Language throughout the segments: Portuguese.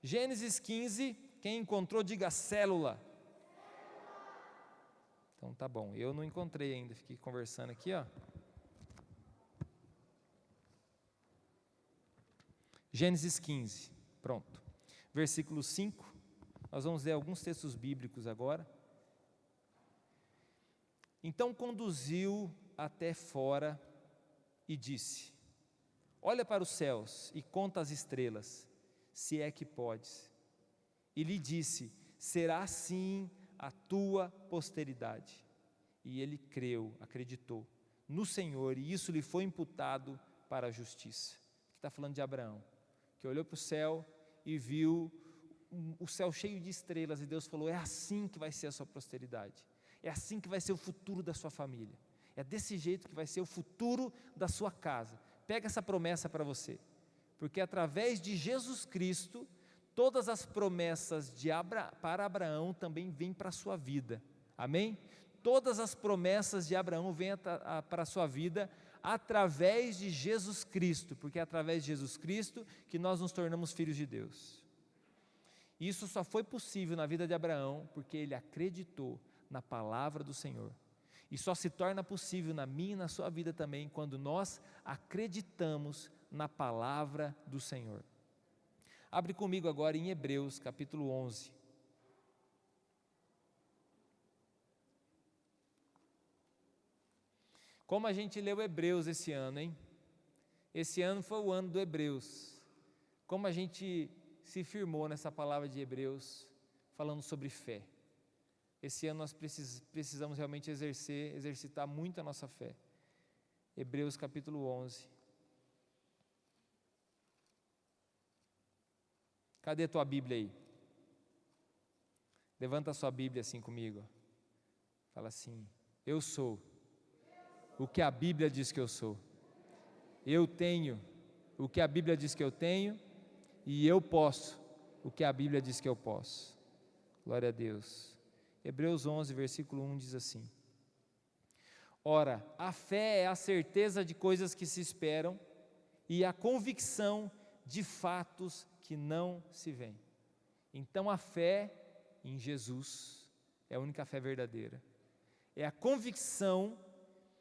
Gênesis 15, quem encontrou, diga célula. Então tá bom, eu não encontrei ainda, fiquei conversando aqui, ó. Gênesis 15, pronto. Versículo 5, nós vamos ler alguns textos bíblicos agora. Então conduziu até fora e disse: olha para os céus e conta as estrelas, se é que podes. E lhe disse: será assim a tua posteridade. E ele creu, acreditou no Senhor, e isso lhe foi imputado para a justiça. Aqui está falando de Abraão, que olhou para o céu e viu o céu cheio de estrelas, e Deus falou: é assim que vai ser a sua posteridade, é assim que vai ser o futuro da sua família, é desse jeito que vai ser o futuro da sua casa. Pega essa promessa para você, porque através de Jesus Cristo, todas as promessas para Abraão também vêm para a sua vida, amém? Todas as promessas de Abraão vêm para a sua vida através de Jesus Cristo, porque é através de Jesus Cristo que nós nos tornamos filhos de Deus. Isso só foi possível na vida de Abraão porque ele acreditou na palavra do Senhor. E só se torna possível na minha e na sua vida também quando nós acreditamos na palavra do Senhor. Abre comigo agora em Hebreus capítulo 11. Como a gente leu Hebreus esse ano, hein? Esse ano foi o ano do Hebreus. Como a gente se firmou nessa palavra de Hebreus, falando sobre fé. Esse ano nós precisamos realmente exercitar muito a nossa fé. Hebreus capítulo 11. Cadê a tua Bíblia aí? Levanta a sua Bíblia assim comigo. Fala assim: eu sou o que a Bíblia diz que eu sou. Eu tenho o que a Bíblia diz que eu tenho, e eu posso o que a Bíblia diz que eu posso. Glória a Deus. Hebreus 11, versículo 1 diz assim: ora, a fé é a certeza de coisas que se esperam e a convicção de fatos que não se veem. Então a fé em Jesus é a única fé verdadeira. É a convicção,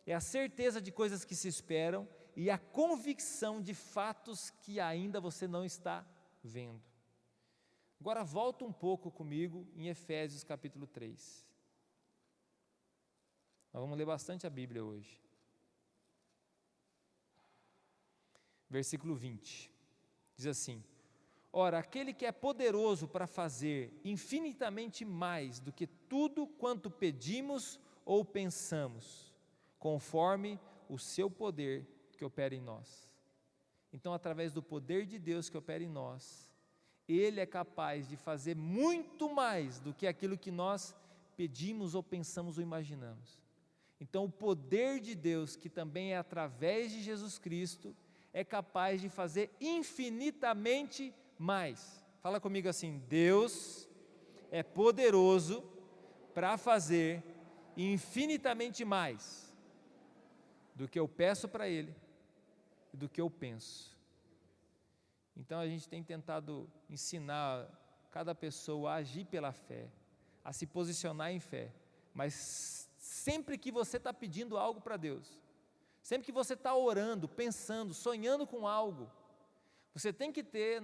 é a certeza de coisas que se esperam e a convicção de fatos que ainda você não está vendo. Agora volta um pouco comigo em Efésios capítulo 3. Nós vamos ler bastante a Bíblia hoje. Versículo 20, diz assim: ora, aquele que é poderoso para fazer infinitamente mais do que tudo quanto pedimos ou pensamos, conforme o seu poder que opera em nós. Então, através do poder de Deus que opera em nós, Ele é capaz de fazer muito mais do que aquilo que nós pedimos ou pensamos ou imaginamos. Então, o poder de Deus, que também é através de Jesus Cristo, é capaz de fazer infinitamente mais. Fala comigo assim: Deus é poderoso para fazer infinitamente mais do que eu peço para Ele e do que eu penso. Então a gente tem tentado ensinar cada pessoa a agir pela fé, a se posicionar em fé, mas sempre que você está pedindo algo para Deus, sempre que você está orando, pensando, sonhando com algo, você tem que ter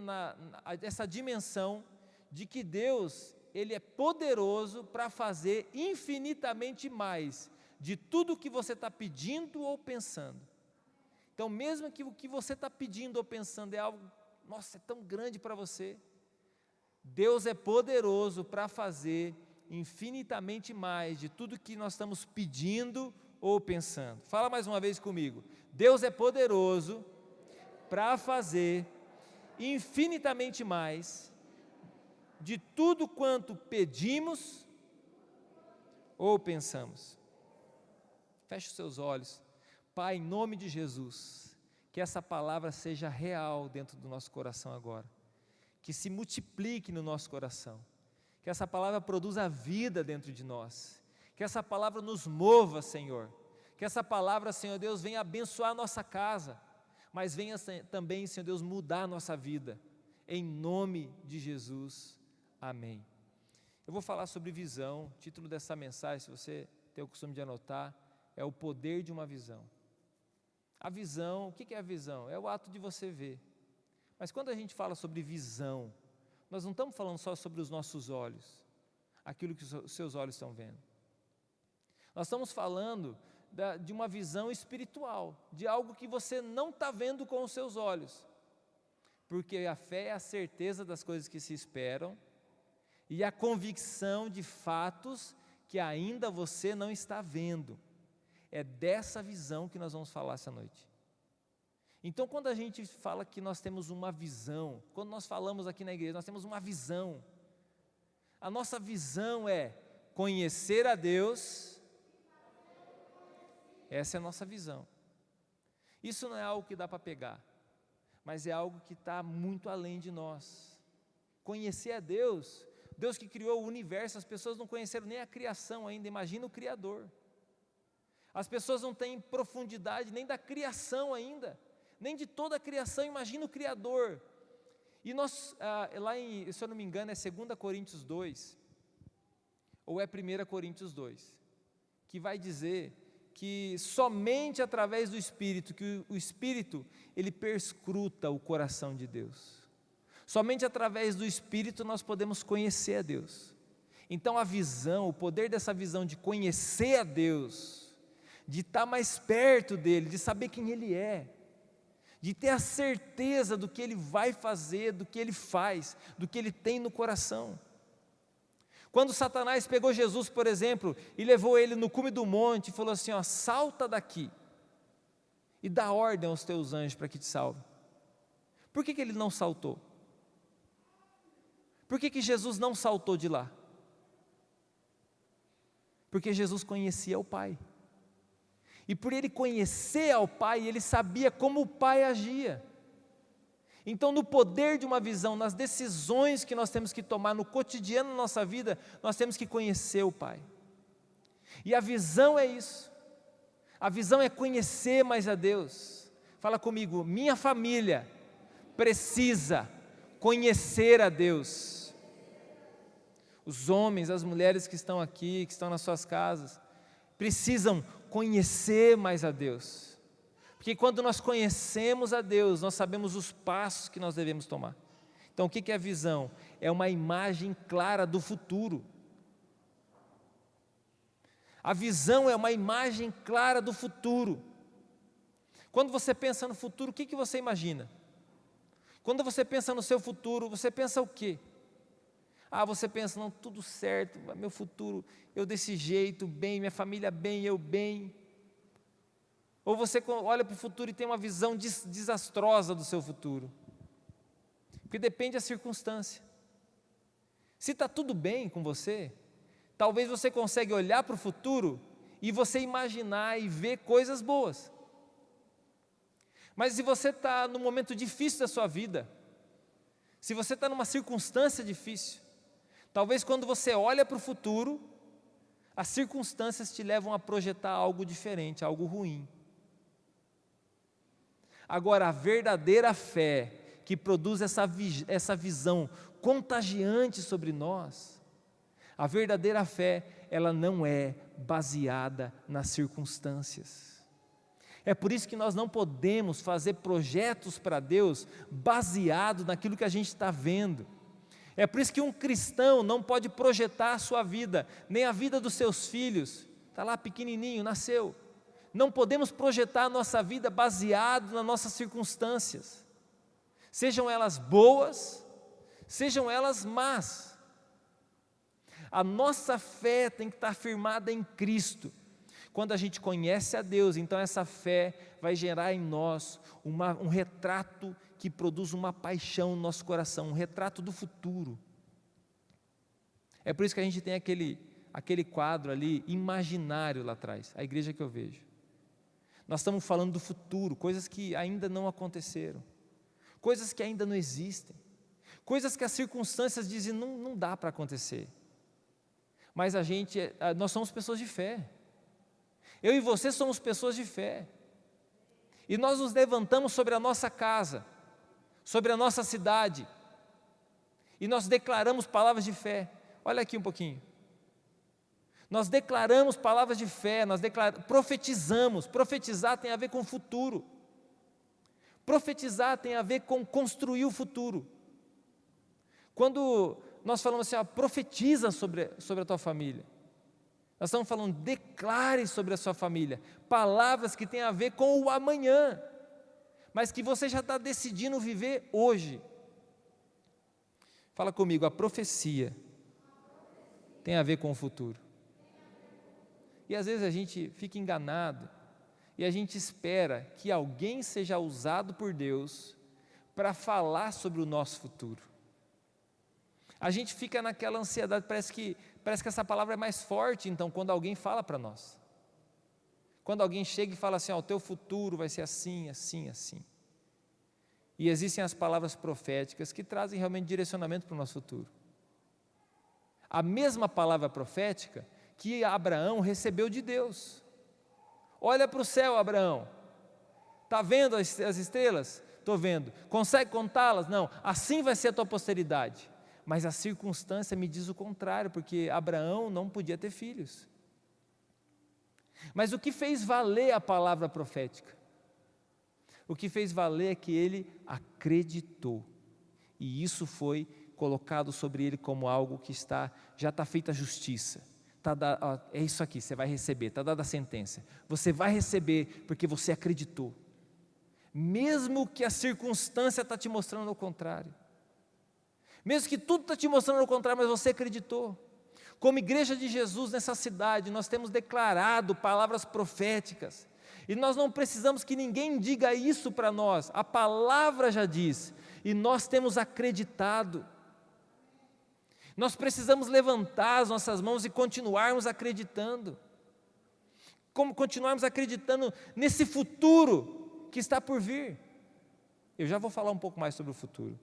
essa dimensão de que Deus, Ele é poderoso para fazer infinitamente mais de tudo que você está pedindo ou pensando. Então, mesmo que o que você está pedindo ou pensando é algo, nossa, é tão grande para você, Deus é poderoso para fazer infinitamente mais de tudo que nós estamos pedindo ou pensando. Fala mais uma vez comigo: Deus é poderoso para fazer infinitamente mais de tudo quanto pedimos ou pensamos. Feche os seus olhos. Pai, em nome de Jesus, que essa palavra seja real dentro do nosso coração agora, que se multiplique no nosso coração, que essa palavra produza vida dentro de nós, que essa palavra nos mova, Senhor, que essa palavra, Senhor Deus, venha abençoar a nossa casa, mas venha também, Senhor Deus, mudar a nossa vida. em nome de Jesus, amém. Eu vou falar sobre visão. O título dessa mensagem, se você tem o costume de anotar, é o poder de uma visão. A visão, o que é a visão? É o ato de você ver. Mas quando a gente fala sobre visão, nós não estamos falando só sobre os nossos olhos, aquilo que os seus olhos estão vendo. Nós estamos falando de uma visão espiritual, de algo que você não está vendo com os seus olhos, porque a fé é a certeza das coisas que se esperam e a convicção de fatos que ainda você não está vendo. É dessa visão que nós vamos falar essa noite. Então, quando a gente fala que nós temos uma visão, quando nós falamos aqui na igreja, nós temos uma visão, a nossa visão é conhecer a Deus. Essa é a nossa visão. Isso não é algo que dá para pegar, mas é algo que está muito além de nós. Conhecer a Deus, Deus que criou o universo, as pessoas não conheceram nem a criação ainda, imagina o Criador. As pessoas não têm profundidade nem da criação ainda, nem de toda a criação, imagina o Criador. E nós, lá em, se eu não me engano, é 2 Coríntios 2, ou é 1 Coríntios 2, que vai dizer que somente através do Espírito, que o Espírito, ele perscruta o coração de Deus. Somente através do Espírito nós podemos conhecer a Deus. Então a visão, o poder dessa visão de conhecer a Deus, de estar mais perto dEle, de saber quem Ele é, de ter a certeza do que Ele vai fazer, do que Ele faz, do que Ele tem no coração. Quando Satanás pegou Jesus, por exemplo, e levou ele no cume do monte e falou assim, ó, salta daqui e dá ordem aos teus anjos para que te salvem. Por que ele não saltou? Por que Jesus não saltou de lá? Porque Jesus conhecia o Pai. E por ele conhecer ao Pai, ele sabia como o Pai agia. Então, no poder de uma visão, nas decisões que nós temos que tomar no cotidiano da nossa vida, nós temos que conhecer o Pai. E a visão é isso. A visão é conhecer mais a Deus. Fala comigo, minha família precisa conhecer a Deus. Os homens, as mulheres que estão aqui, que estão nas suas casas, precisam conhecer mais a Deus. Porque quando nós conhecemos a Deus, nós sabemos os passos que nós devemos tomar. Então, o que é a visão? É uma imagem clara do futuro. A visão é uma imagem clara do futuro. Quando você pensa no futuro, o que você imagina? Quando você pensa no seu futuro, você pensa o quê? Você pensa, não, tudo certo, meu futuro, eu desse jeito, bem, minha família bem, eu bem. Ou você olha para o futuro e tem uma visão desastrosa do seu futuro. Porque depende da circunstância. Se está tudo bem com você, talvez você consiga olhar para o futuro e você imaginar e ver coisas boas. Mas se você está num momento difícil da sua vida, se você está numa circunstância difícil, talvez quando você olha para o futuro, as circunstâncias te levam a projetar algo diferente, algo ruim. Agora, a verdadeira fé que produz essa visão contagiante sobre nós, a verdadeira fé, ela não é baseada nas circunstâncias. É por isso que nós não podemos fazer projetos para Deus baseado naquilo que a gente está vendo. É por isso que um cristão não pode projetar a sua vida, nem a vida dos seus filhos. Está lá pequenininho, nasceu. Não podemos projetar a nossa vida baseado nas nossas circunstâncias, sejam elas boas, sejam elas más. A nossa fé tem que estar firmada em Cristo. Quando a gente conhece a Deus, então essa fé vai gerar em nós um retrato que produz uma paixão no nosso coração, um retrato do futuro. É por isso que a gente tem aquele quadro ali, imaginário lá atrás, a igreja que eu vejo. Nós estamos falando do futuro, coisas que ainda não aconteceram, coisas que ainda não existem, coisas que as circunstâncias dizem não dá para acontecer. Mas nós somos pessoas de fé. Eu e você somos pessoas de fé. E nós nos levantamos sobre a nossa casa, sobre a nossa cidade, e nós declaramos palavras de fé. Olha aqui um pouquinho. Nós declaramos palavras de fé, profetizamos. Profetizar tem a ver com o futuro. Profetizar tem a ver com construir o futuro. Quando nós falamos assim, profetiza sobre a tua família, nós estamos falando, declare sobre a sua família, palavras que têm a ver com o amanhã, mas que você já está decidindo viver hoje. Fala comigo, a profecia tem a ver com o futuro. E às vezes a gente fica enganado, e a gente espera que alguém seja usado por Deus para falar sobre o nosso futuro. A gente fica naquela ansiedade, parece que essa palavra é mais forte, então, quando alguém fala para nós. Quando alguém chega e fala assim, o teu futuro vai ser assim, assim, assim. E existem as palavras proféticas que trazem realmente direcionamento para o nosso futuro. A mesma palavra profética que Abraão recebeu de Deus. Olha para o céu, Abraão. Está vendo as estrelas? Estou vendo. Consegue contá-las? Não. Assim vai ser a tua posteridade. Mas a circunstância me diz o contrário, porque Abraão não podia ter filhos. Mas o que fez valer a palavra profética? O que fez valer é que ele acreditou. E isso foi colocado sobre ele como algo que já está feita a justiça. É isso aqui, você vai receber, está dada a sentença. Você vai receber porque você acreditou. Mesmo que a circunstância está te mostrando o contrário. Mesmo que tudo está te mostrando o contrário, mas você acreditou. Como igreja de Jesus nessa cidade, nós temos declarado palavras proféticas. E nós não precisamos que ninguém diga isso para nós. A palavra já diz. E nós temos acreditado. Nós precisamos levantar as nossas mãos e continuarmos acreditando. Como continuarmos acreditando nesse futuro que está por vir. Eu já vou falar um pouco mais sobre o futuro.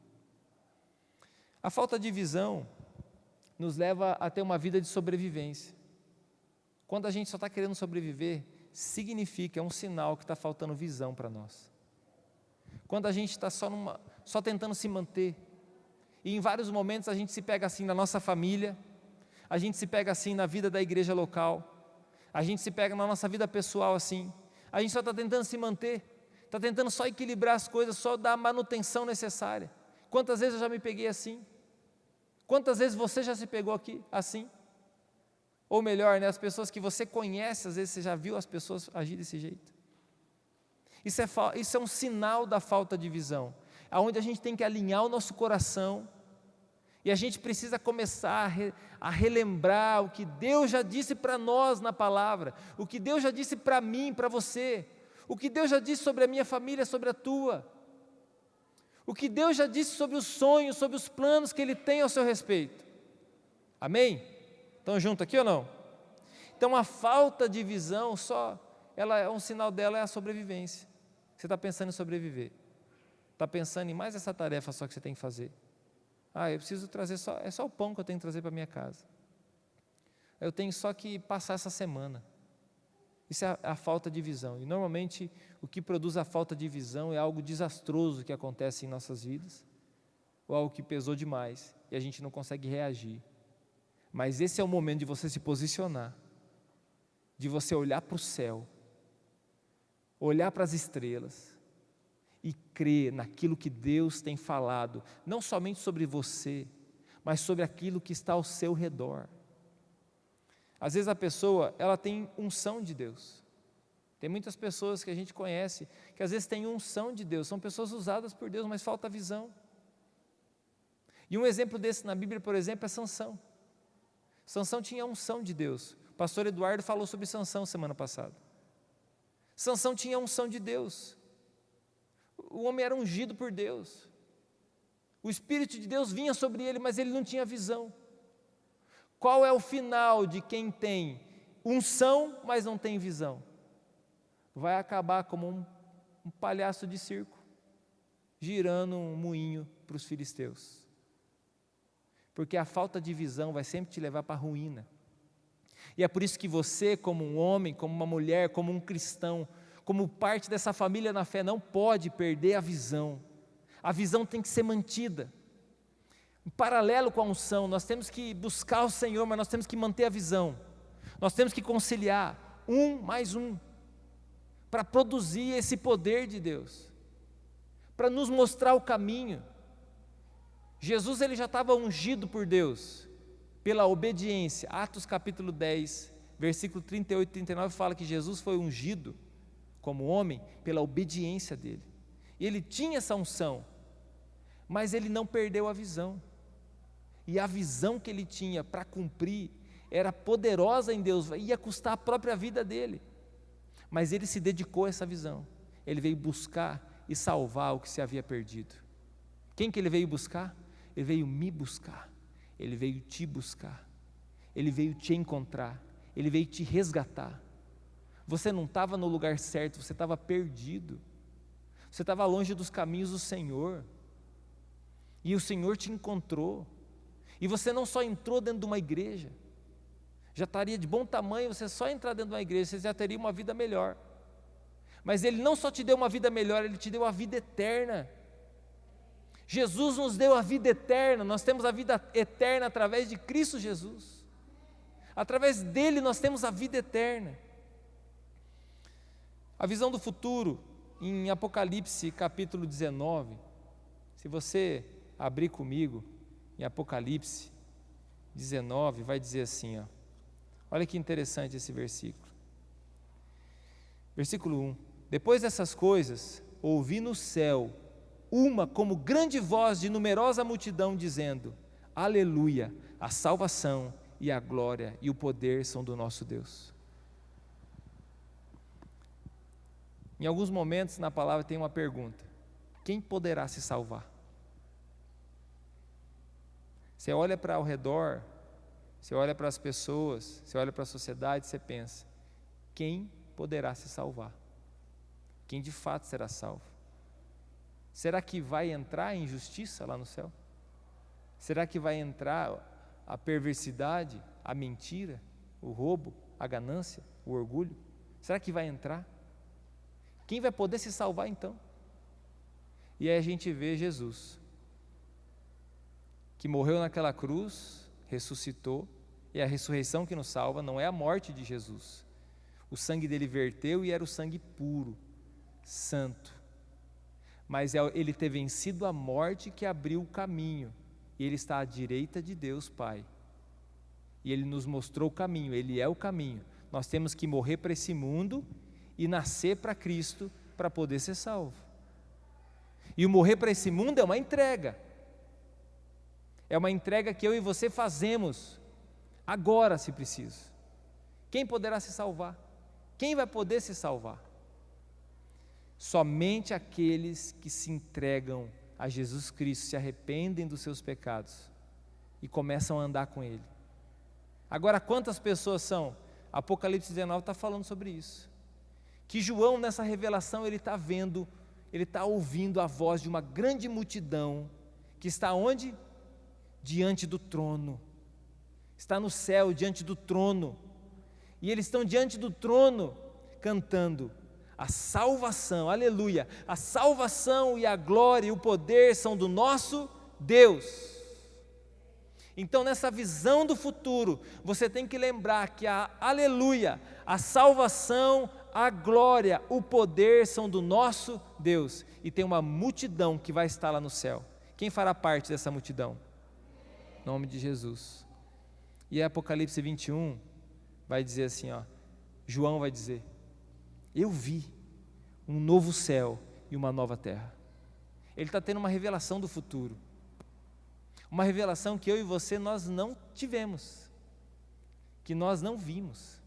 A falta de visão nos leva a ter uma vida de sobrevivência. Quando a gente só está querendo sobreviver, significa, é um sinal que está faltando visão para nós. Quando a gente está só tentando se manter, e em vários momentos a gente se pega assim na nossa família, a gente se pega assim na vida da igreja local, a gente se pega na nossa vida pessoal assim, a gente só está tentando se manter, está tentando só equilibrar as coisas, só dar a manutenção necessária. Quantas vezes eu já me peguei assim? Quantas vezes você já se pegou aqui assim? Ou melhor, as pessoas que você conhece, às vezes você já viu as pessoas agir desse jeito. Isso é um sinal da falta de visão, aonde a gente tem que alinhar o nosso coração, e a gente precisa começar a relembrar o que Deus já disse para nós na palavra, o que Deus já disse para mim, para você, o que Deus já disse sobre a minha família, sobre a tua, o que Deus já disse sobre os sonhos, sobre os planos que Ele tem ao seu respeito. Amém? Estão juntos aqui ou não? Então a falta de visão um sinal dela é a sobrevivência. Você está pensando em sobreviver, está pensando em mais essa tarefa só que você tem que fazer. Eu preciso trazer é só o pão que eu tenho que trazer para minha casa. Eu tenho só que passar essa semana. Isso é a falta de visão. E normalmente o que produz a falta de visão é algo desastroso que acontece em nossas vidas, ou algo que pesou demais e a gente não consegue reagir. Mas esse é o momento de você se posicionar, de você olhar para o céu, olhar para as estrelas e crer naquilo que Deus tem falado, não somente sobre você, mas sobre aquilo que está ao seu redor. Às vezes a pessoa, ela tem unção de Deus. Tem muitas pessoas que a gente conhece, que às vezes têm unção de Deus, são pessoas usadas por Deus, mas falta visão. E um exemplo desse na Bíblia, por exemplo, é Sansão. Sansão tinha unção de Deus. O pastor Eduardo falou sobre Sansão semana passada. Sansão tinha unção de Deus. O homem era ungido por Deus. O Espírito de Deus vinha sobre ele, mas ele não tinha visão. Qual é o final de quem tem unção, mas não tem visão? Vai acabar como um palhaço de circo, girando um moinho para os filisteus. Porque a falta de visão vai sempre te levar para a ruína. E é por isso que você, como um homem, como uma mulher, como um cristão, como parte dessa família na fé, não pode perder a visão. A visão tem que ser mantida. Em paralelo com a unção, nós temos que buscar o Senhor, mas nós temos que manter a visão. Nós temos que conciliar 1 mais 1, para produzir esse poder de Deus, para nos mostrar o caminho. Jesus, ele já estava ungido por Deus, pela obediência. Atos capítulo 10, versículo 38 e 39 fala que Jesus foi ungido como homem pela obediência dele. E ele tinha essa unção, mas ele não perdeu a visão. E a visão que ele tinha para cumprir era poderosa em Deus, ia custar a própria vida dele. Mas ele se dedicou a essa visão. Ele veio buscar e salvar o que se havia perdido. Quem que ele veio buscar? Ele veio me buscar. Ele veio te buscar. Ele veio te encontrar. Ele veio te resgatar. Você não estava no lugar certo, você estava perdido. Você estava longe dos caminhos do Senhor. E o Senhor te encontrou. E você não só entrou dentro de uma igreja, já estaria de bom tamanho você só entrar dentro de uma igreja, você já teria uma vida melhor. Mas Ele não só te deu uma vida melhor, Ele te deu a vida eterna. Jesus nos deu a vida eterna, nós temos a vida eterna através de Cristo Jesus. Através dele nós temos a vida eterna. A visão do futuro, em Apocalipse capítulo 19, se você abrir comigo, em Apocalipse 19, vai dizer assim, olha que interessante esse versículo. Versículo 1: Depois dessas coisas, ouvi no céu uma como grande voz de numerosa multidão dizendo: Aleluia, a salvação e a glória e o poder são do nosso Deus. Em alguns momentos na palavra tem uma pergunta: quem poderá se salvar? Você olha para ao redor, você olha para as pessoas, você olha para a sociedade, você pensa: quem poderá se salvar? Quem de fato será salvo? Será que vai entrar a injustiça lá no céu? Será que vai entrar a perversidade, a mentira, o roubo, a ganância, o orgulho? Será que vai entrar? Quem vai poder se salvar então? E aí a gente vê Jesus, que morreu naquela cruz, ressuscitou, e a ressurreição que nos salva não é a morte de Jesus. O sangue dele verteu e era o sangue puro, santo. Mas ele ter vencido a morte que abriu o caminho, e ele está à direita de Deus Pai. E ele nos mostrou o caminho, ele é o caminho. Nós temos que morrer para esse mundo e nascer para Cristo para poder ser salvo. E o morrer para esse mundo é uma entrega. É uma entrega que eu e você fazemos agora, se preciso. Quem poderá se salvar? Quem vai poder se salvar? Somente aqueles que se entregam a Jesus Cristo, se arrependem dos seus pecados e começam a andar com Ele. Agora, quantas pessoas são? Apocalipse 19 está falando sobre isso. Que João, nessa revelação, ele está vendo, ele está ouvindo a voz de uma grande multidão, que está onde? Diante do trono. Está no céu, diante do trono. E eles estão diante do trono, cantando: a salvação, aleluia, a salvação e a glória e o poder são do nosso Deus. Então, nessa visão do futuro, você tem que lembrar que a aleluia, a salvação, a glória, o poder são do nosso Deus. E tem uma multidão que vai estar lá no céu. Quem fará parte dessa multidão? Em nome de Jesus. E Apocalipse 21 vai dizer assim, João vai dizer: eu vi um novo céu e uma nova terra. Ele está tendo uma revelação do futuro. Uma revelação que eu e você nós não tivemos, que nós não vimos,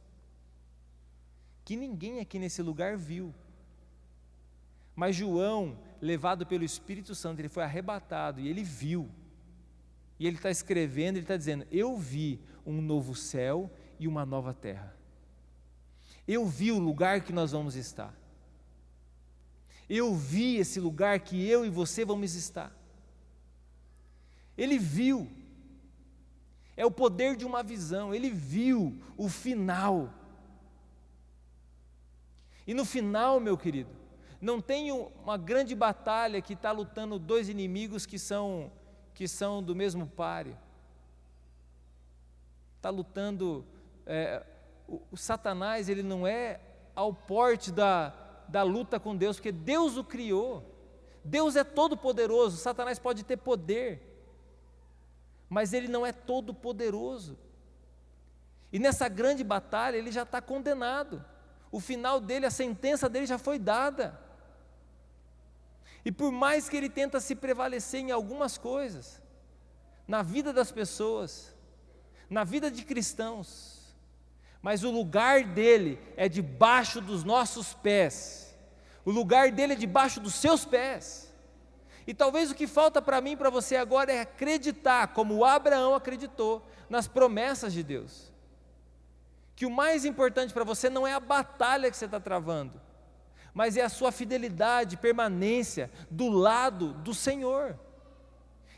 que ninguém aqui nesse lugar viu. Mas João, levado pelo Espírito Santo, ele foi arrebatado e ele viu. E ele está escrevendo, ele está dizendo: eu vi um novo céu e uma nova terra. Eu vi o lugar que nós vamos estar. Eu vi esse lugar que eu e você vamos estar. Ele viu. É o poder de uma visão. Ele viu o final. E no final, meu querido, não tem uma grande batalha que está lutando dois inimigos que que são do mesmo páreo. Está lutando, o Satanás, ele não é ao porte da luta com Deus, porque Deus o criou. Deus é todo poderoso, Satanás pode ter poder, mas ele não é todo poderoso. E nessa grande batalha ele já está condenado. O final dele, a sentença dele já foi dada. E por mais que ele tenta se prevalecer em algumas coisas, na vida das pessoas, na vida de cristãos, mas o lugar dele é debaixo dos nossos pés, o lugar dele é debaixo dos seus pés. E talvez o que falta para mim e para você agora é acreditar, como Abraão acreditou, nas promessas de Deus. Que o mais importante para você não é a batalha que você está travando, mas é a sua fidelidade, permanência do lado do Senhor.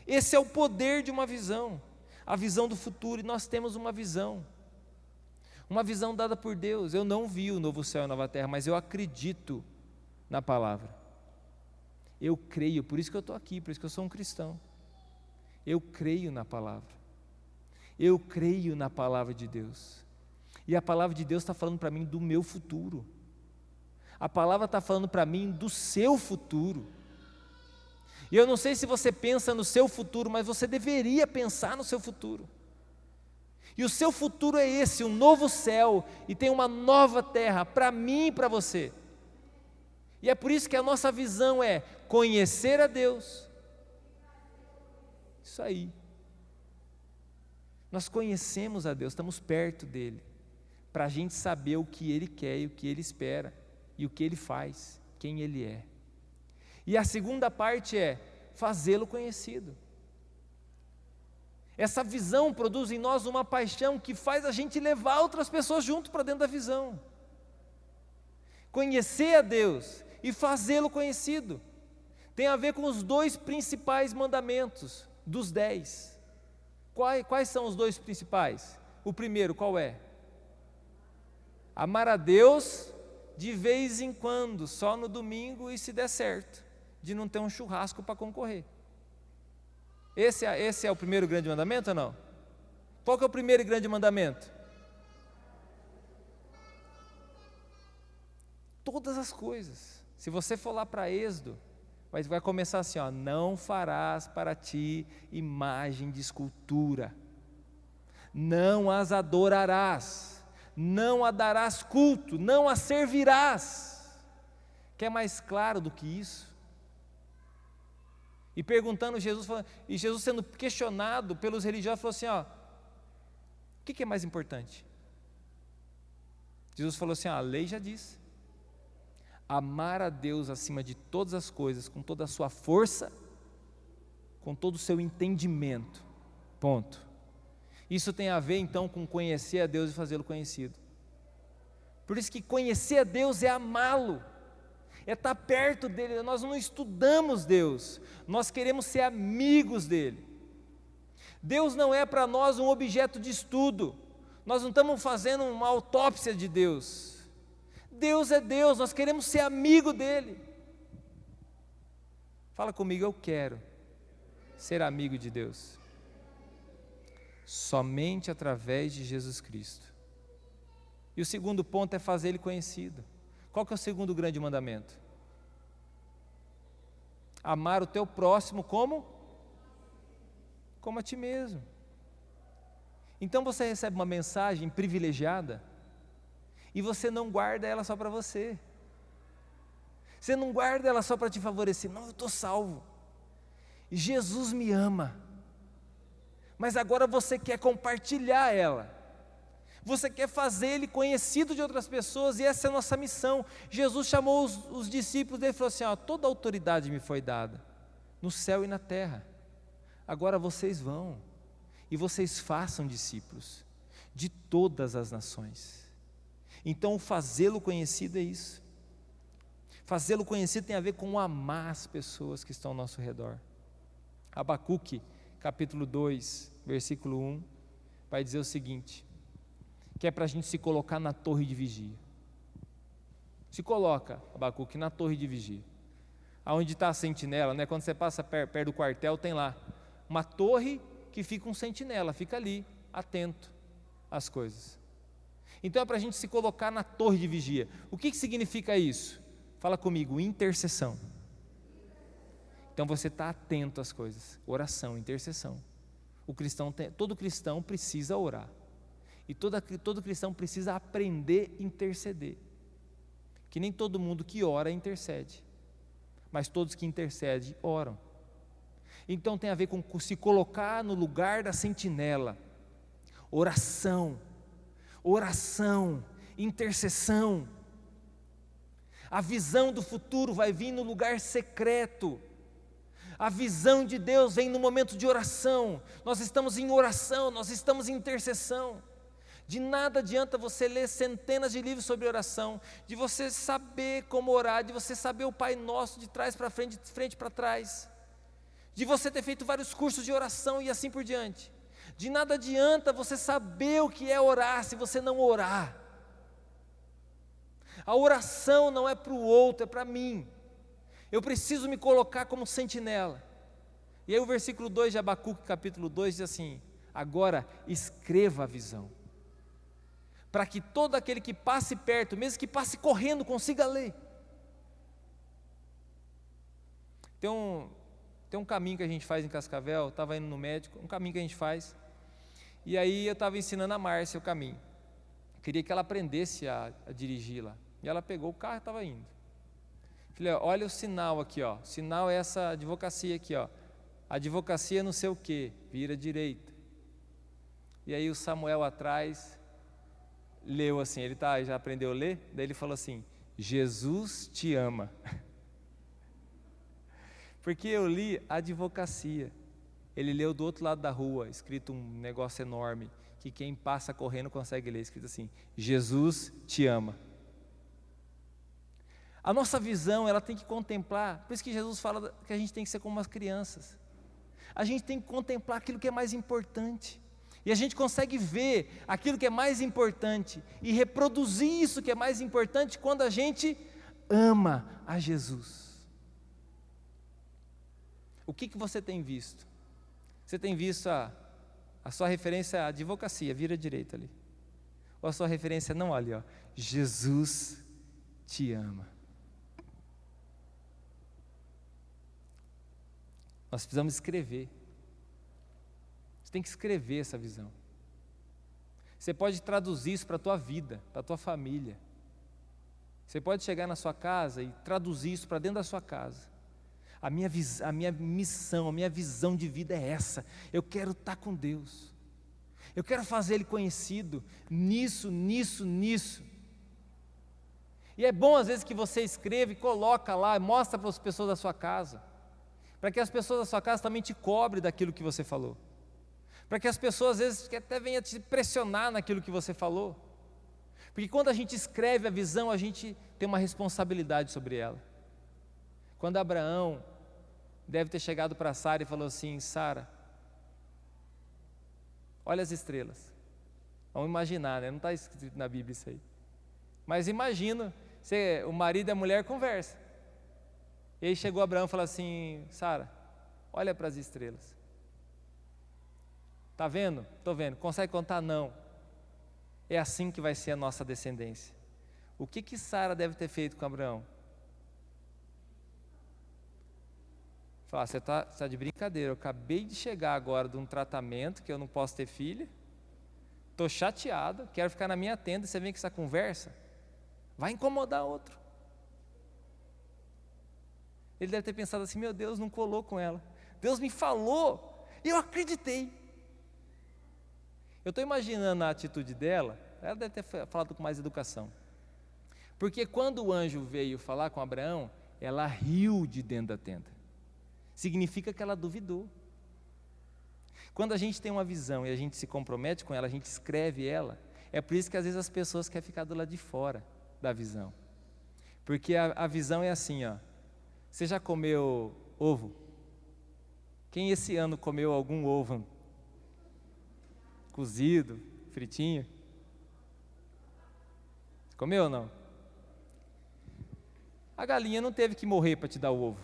Esse é o poder de uma visão, a visão do futuro, e nós temos uma visão dada por Deus. Eu não vi o novo céu e a nova terra, mas eu acredito na palavra, eu creio, por isso que eu estou aqui, por isso que eu sou um cristão. Eu creio na palavra, eu creio na palavra de Deus, e a palavra de Deus está falando para mim do meu futuro. A palavra está falando para mim do seu futuro. E eu não sei se você pensa no seu futuro, mas você deveria pensar no seu futuro. E o seu futuro é esse, um novo céu, e tem uma nova terra, para mim e para você. E é por isso que a nossa visão é conhecer a Deus. Isso aí. Nós conhecemos a Deus, estamos perto dEle, para a gente saber o que Ele quer e o que Ele espera, e o que Ele faz, quem Ele é. E a segunda parte é fazê-lo conhecido. Essa visão produz em nós uma paixão que faz a gente levar outras pessoas junto para dentro da visão. Conhecer a Deus e fazê-lo conhecido tem a ver com os dois principais mandamentos dos 10. Quais são os dois principais? O primeiro, qual é? Amar a Deus de vez em quando, só no domingo e se der certo, de não ter um churrasco para concorrer. Esse é o primeiro grande mandamento ou não? Qual que é o primeiro grande mandamento? Todas as coisas. Se você for lá para Êxodo, vai começar assim, ó: não farás para ti imagem de escultura, não as adorarás, não a darás culto, não a servirás. Quer mais claro do que isso? E perguntando e Jesus sendo questionado pelos religiosos, falou assim, ó: o que é mais importante? Jesus falou assim, a lei já diz: amar a Deus acima de todas as coisas, com toda a sua força, com todo o seu entendimento, ponto. Isso tem a ver então com conhecer a Deus e fazê-lo conhecido. Por isso que conhecer a Deus é amá-lo, é estar perto dEle. Nós não estudamos Deus, nós queremos ser amigos dEle. Deus não é para nós um objeto de estudo, nós não estamos fazendo uma autópsia de Deus. Deus é Deus, nós queremos ser amigo dEle. Fala comigo, eu quero ser amigo de Deus. Somente através de Jesus Cristo. E o segundo ponto é fazer Ele conhecido. Qual que é o segundo grande mandamento? Amar o teu próximo como a ti mesmo. Então você recebe uma mensagem privilegiada e você não guarda ela só para você. Você não guarda ela só para te favorecer. Não, eu estou salvo. Jesus me ama. Mas agora você quer compartilhar ela. Você quer fazer Ele conhecido de outras pessoas, e essa é a nossa missão. Jesus chamou os discípulos dele e falou assim, ó: toda autoridade me foi dada, no céu e na terra. Agora vocês vão, e vocês façam discípulos, de todas as nações. Então fazê-lo conhecido é isso. Fazê-lo conhecido tem a ver com amar as pessoas que estão ao nosso redor. Abacuque, capítulo 2, versículo 1, vai dizer o seguinte, que é para a gente se colocar na torre de vigia. Se coloca, Abacuque, na torre de vigia. Aonde está a sentinela, né? Quando você passa perto do quartel, tem lá uma torre que fica um sentinela, fica ali, atento às coisas. Então é para a gente se colocar na torre de vigia. O que significa isso? Fala comigo, intercessão. Então você está atento às coisas, oração, intercessão. Todo cristão precisa orar. E todo cristão precisa aprender a interceder. Que nem todo mundo que ora intercede, mas todos que intercedem oram. Então tem a ver com se colocar no lugar da sentinela. Oração, intercessão. A visão do futuro vai vir no lugar secreto. A visão de Deus vem no momento de oração. Nós estamos em oração, nós estamos em intercessão. De nada adianta você ler centenas de livros sobre oração, de você saber como orar, de você saber o Pai Nosso de trás para frente, de frente para trás, de você ter feito vários cursos de oração e assim por diante. De nada adianta você saber o que é orar se você não orar. A oração não é para o outro, é para mim. Eu preciso me colocar como sentinela. E aí o versículo 2 de Abacuque, capítulo 2, diz assim: agora escreva a visão, para que todo aquele que passe perto, mesmo que passe correndo, consiga ler. Tem um caminho que a gente faz em Cascavel, estava indo no médico, um caminho que a gente faz, e aí eu estava ensinando a Márcia o caminho, queria que ela aprendesse a dirigir lá, e ela pegou o carro e estava indo. Falei, olha o sinal aqui, ó. O sinal é essa advocacia aqui, ó. Advocacia não sei o que, vira direita. E aí o Samuel atrás leu assim, ele já aprendeu a ler, daí ele falou assim: Jesus te ama. Porque eu li advocacia. Ele leu do outro lado da rua, escrito um negócio enorme, que quem passa correndo consegue ler, escrito assim: Jesus te ama. A nossa visão, ela tem que contemplar, por isso que Jesus fala que a gente tem que ser como as crianças. A gente tem que contemplar aquilo que é mais importante. E a gente consegue ver aquilo que é mais importante e reproduzir isso que é mais importante quando a gente ama a Jesus. O que você tem visto? Você tem visto a sua referência à advocacia, vira à direita ali. Ou a sua referência, não, olha, ó, Jesus te ama. Nós precisamos escrever. Você tem que escrever essa visão. Você pode traduzir isso para a tua vida, para a tua família. Você pode chegar na sua casa e traduzir isso para dentro da sua casa. A minha missão, a minha visão de vida é essa. Eu quero estar com Deus. Eu quero fazer Ele conhecido nisso. E é bom às vezes que você escreva e coloca lá, mostra para as pessoas da sua casa. Para que as pessoas da sua casa também te cobrem daquilo que você falou. Para que as pessoas às vezes que até venham te pressionar naquilo que você falou. Porque quando a gente escreve a visão, a gente tem uma responsabilidade sobre ela. Quando Abraão deve ter chegado para Sara e falou assim: Sara, olha as estrelas. Vamos imaginar, né? Não está escrito na Bíblia isso aí. Mas imagina, o marido e a mulher conversam. E aí chegou Abraão e falou assim: Sara, olha para as estrelas. Está vendo? Estou vendo. Consegue contar? Não. É assim que vai ser a nossa descendência. O que Sara deve ter feito com Abraão? Falar, você está de brincadeira, eu acabei de chegar agora de um tratamento que eu não posso ter filha, estou chateado, quero ficar na minha tenda, você vem com essa conversa, vai incomodar outro. Ele deve ter pensado assim: meu Deus, não colou com ela, Deus me falou, e eu acreditei. Eu estou imaginando a atitude dela, ela deve ter falado com mais educação, porque quando o anjo veio falar com Abraão, ela riu de dentro da tenda, significa que ela duvidou. Quando a gente tem uma visão e a gente se compromete com ela, a gente escreve ela, é por isso que às vezes as pessoas querem ficar do lado de fora da visão, porque a visão é assim, ó. Você já comeu ovo? Quem esse ano comeu algum ovo cozido, fritinho? Comeu ou não? A galinha não teve que morrer para te dar o ovo.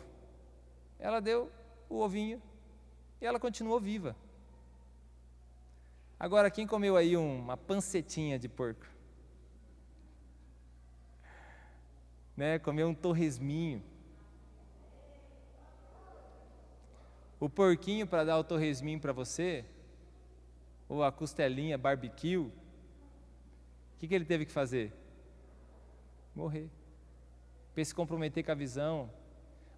Ela deu o ovinho E ela continuou viva. Agora, quem comeu aí uma pancetinha de porco? Né? Comeu um torresminho. O porquinho, para dar o torresminho para você, ou a costelinha barbecue, o que ele teve que fazer? Morrer. Para se comprometer com a visão.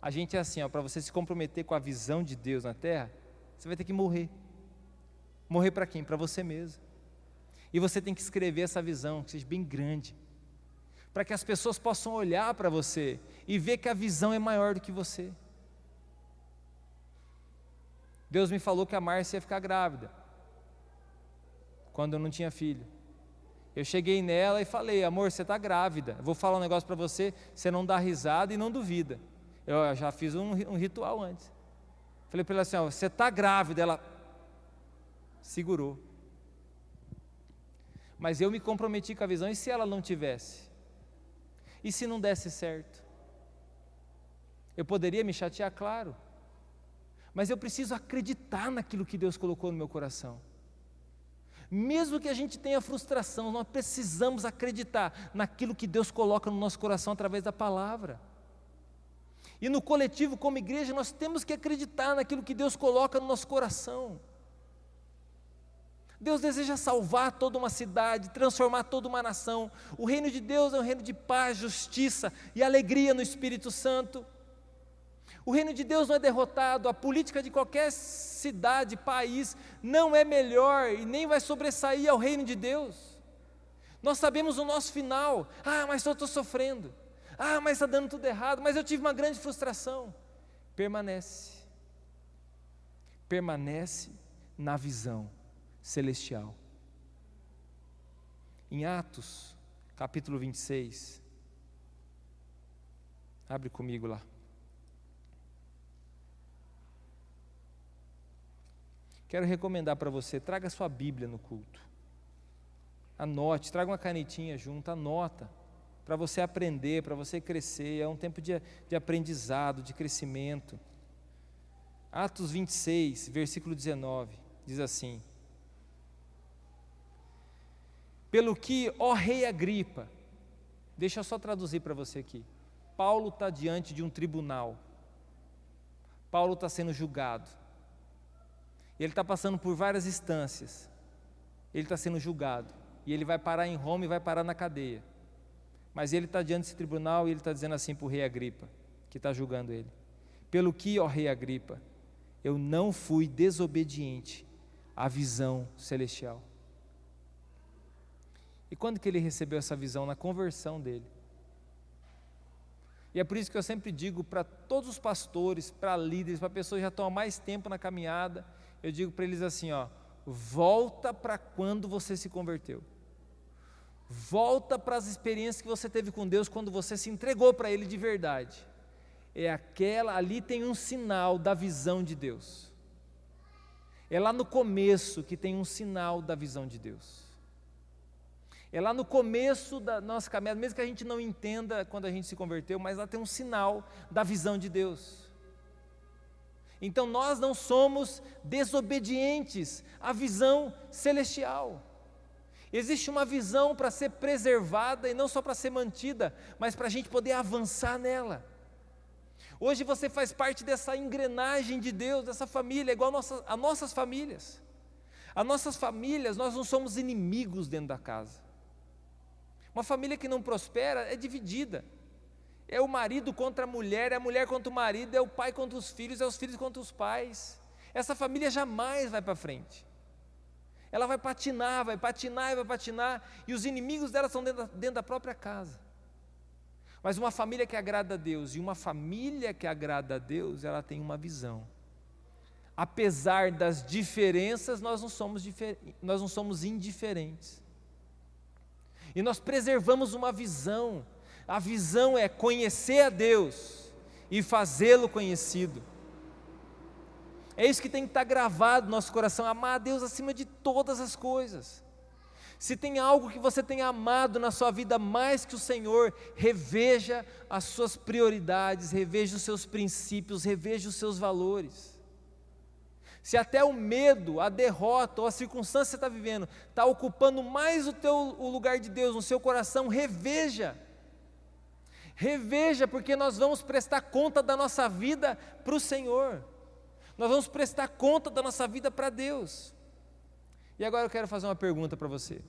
A gente é assim, para você se comprometer com a visão de Deus na terra, você vai ter que morrer. Morrer para quem? Para você mesmo. E você tem que escrever essa visão, que seja bem grande, para que as pessoas possam olhar para você e ver que a visão é maior do que você. Deus me falou que a Márcia ia ficar grávida, quando eu não tinha filho. Eu cheguei nela e falei: amor, você está grávida, eu vou falar um negócio para você, você não dá risada e não duvida. Eu já fiz um ritual antes. Falei para ela assim: você está grávida. Ela segurou. Mas eu me comprometi com a visão, e se ela não tivesse? E se não desse certo? Eu poderia me chatear, claro, mas eu preciso acreditar naquilo que Deus colocou no meu coração. Mesmo que a gente tenha frustração, nós precisamos acreditar naquilo que Deus coloca no nosso coração através da palavra. E no coletivo, como igreja, nós temos que acreditar naquilo que Deus coloca no nosso coração. Deus deseja salvar toda uma cidade, transformar toda uma nação. O reino de Deus é um reino de paz, justiça e alegria no Espírito Santo. O reino de Deus não é derrotado, a política de qualquer cidade, país, não é melhor e nem vai sobressair ao reino de Deus. Nós sabemos o nosso final. Mas eu estou sofrendo. Mas está dando tudo errado, mas eu tive uma grande frustração. Permanece na visão celestial. Em Atos, capítulo 26, abre comigo lá. Quero recomendar para você, traga sua Bíblia no culto. Anote, traga uma canetinha junto, anota, para você aprender, para você crescer. É um tempo de aprendizado, de crescimento. Atos 26, versículo 19, diz assim: pelo que, ó rei Agripa, deixa eu só traduzir para você aqui. Paulo está diante de um tribunal. Paulo está sendo julgado. Ele está passando por várias instâncias. Ele está sendo julgado. E ele vai parar em Roma e vai parar na cadeia. Mas ele está diante desse tribunal e ele está dizendo assim para o rei Agripa, que está julgando ele: pelo que, ó rei Agripa, eu não fui desobediente à visão celestial. E quando que ele recebeu essa visão? Na conversão dele. E é por isso que eu sempre digo para todos os pastores, para líderes, para pessoas que já estão há mais tempo na caminhada, eu digo para eles assim: volta para quando você se converteu. Volta para as experiências que você teve com Deus quando você se entregou para Ele de verdade. Ali tem um sinal da visão de Deus. É lá no começo que tem um sinal da visão de Deus. É lá no começo da nossa caminhada, mesmo que a gente não entenda quando a gente se converteu, mas lá tem um sinal da visão de Deus. Então nós não somos desobedientes à visão celestial. Existe uma visão para ser preservada e não só para ser mantida, mas para a gente poder avançar nela. Hoje você faz parte dessa engrenagem de Deus, dessa família, igual a nossas famílias. As nossas famílias, nós não somos inimigos dentro da casa. Uma família que não prospera é dividida. É o marido contra a mulher, é a mulher contra o marido, é o pai contra os filhos, é os filhos contra os pais. Essa família jamais vai para frente. Ela vai patinar, e os inimigos dela são dentro da própria casa. Mas uma família que agrada a Deus, e uma família que agrada a Deus, ela tem uma visão. Apesar das diferenças, nós não somos indiferentes. E nós preservamos uma visão. A visão é conhecer a Deus e fazê-lo conhecido. É isso que tem que estar gravado no nosso coração: amar a Deus acima de todas as coisas. Se tem algo que você tenha amado na sua vida mais que o Senhor, reveja as suas prioridades, reveja os seus princípios, reveja os seus valores. Se até o medo, a derrota ou a circunstância que você está vivendo está ocupando mais o lugar de Deus no seu coração, reveja. Reveja, porque nós vamos prestar conta da nossa vida para o Senhor. Nós vamos prestar conta da nossa vida para Deus. E agora eu quero fazer uma pergunta para você.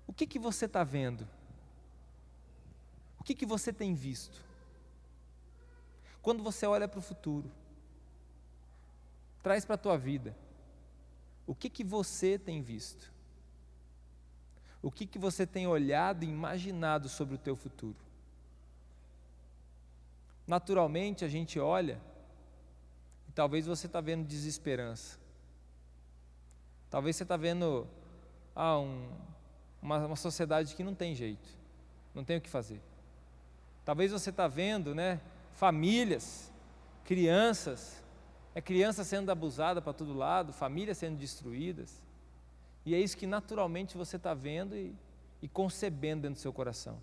O que você está vendo? O que você tem visto? Quando você olha para o futuro, traz para a tua vida, o que você tem visto? O que você tem olhado e imaginado sobre o teu futuro? Naturalmente a gente olha, e talvez você está vendo desesperança. Talvez você está vendo uma sociedade que não tem jeito, não tem o que fazer. Talvez você está vendo, famílias, crianças, criança sendo abusada para todo lado, famílias sendo destruídas, e é isso que naturalmente você está vendo e concebendo dentro do seu coração.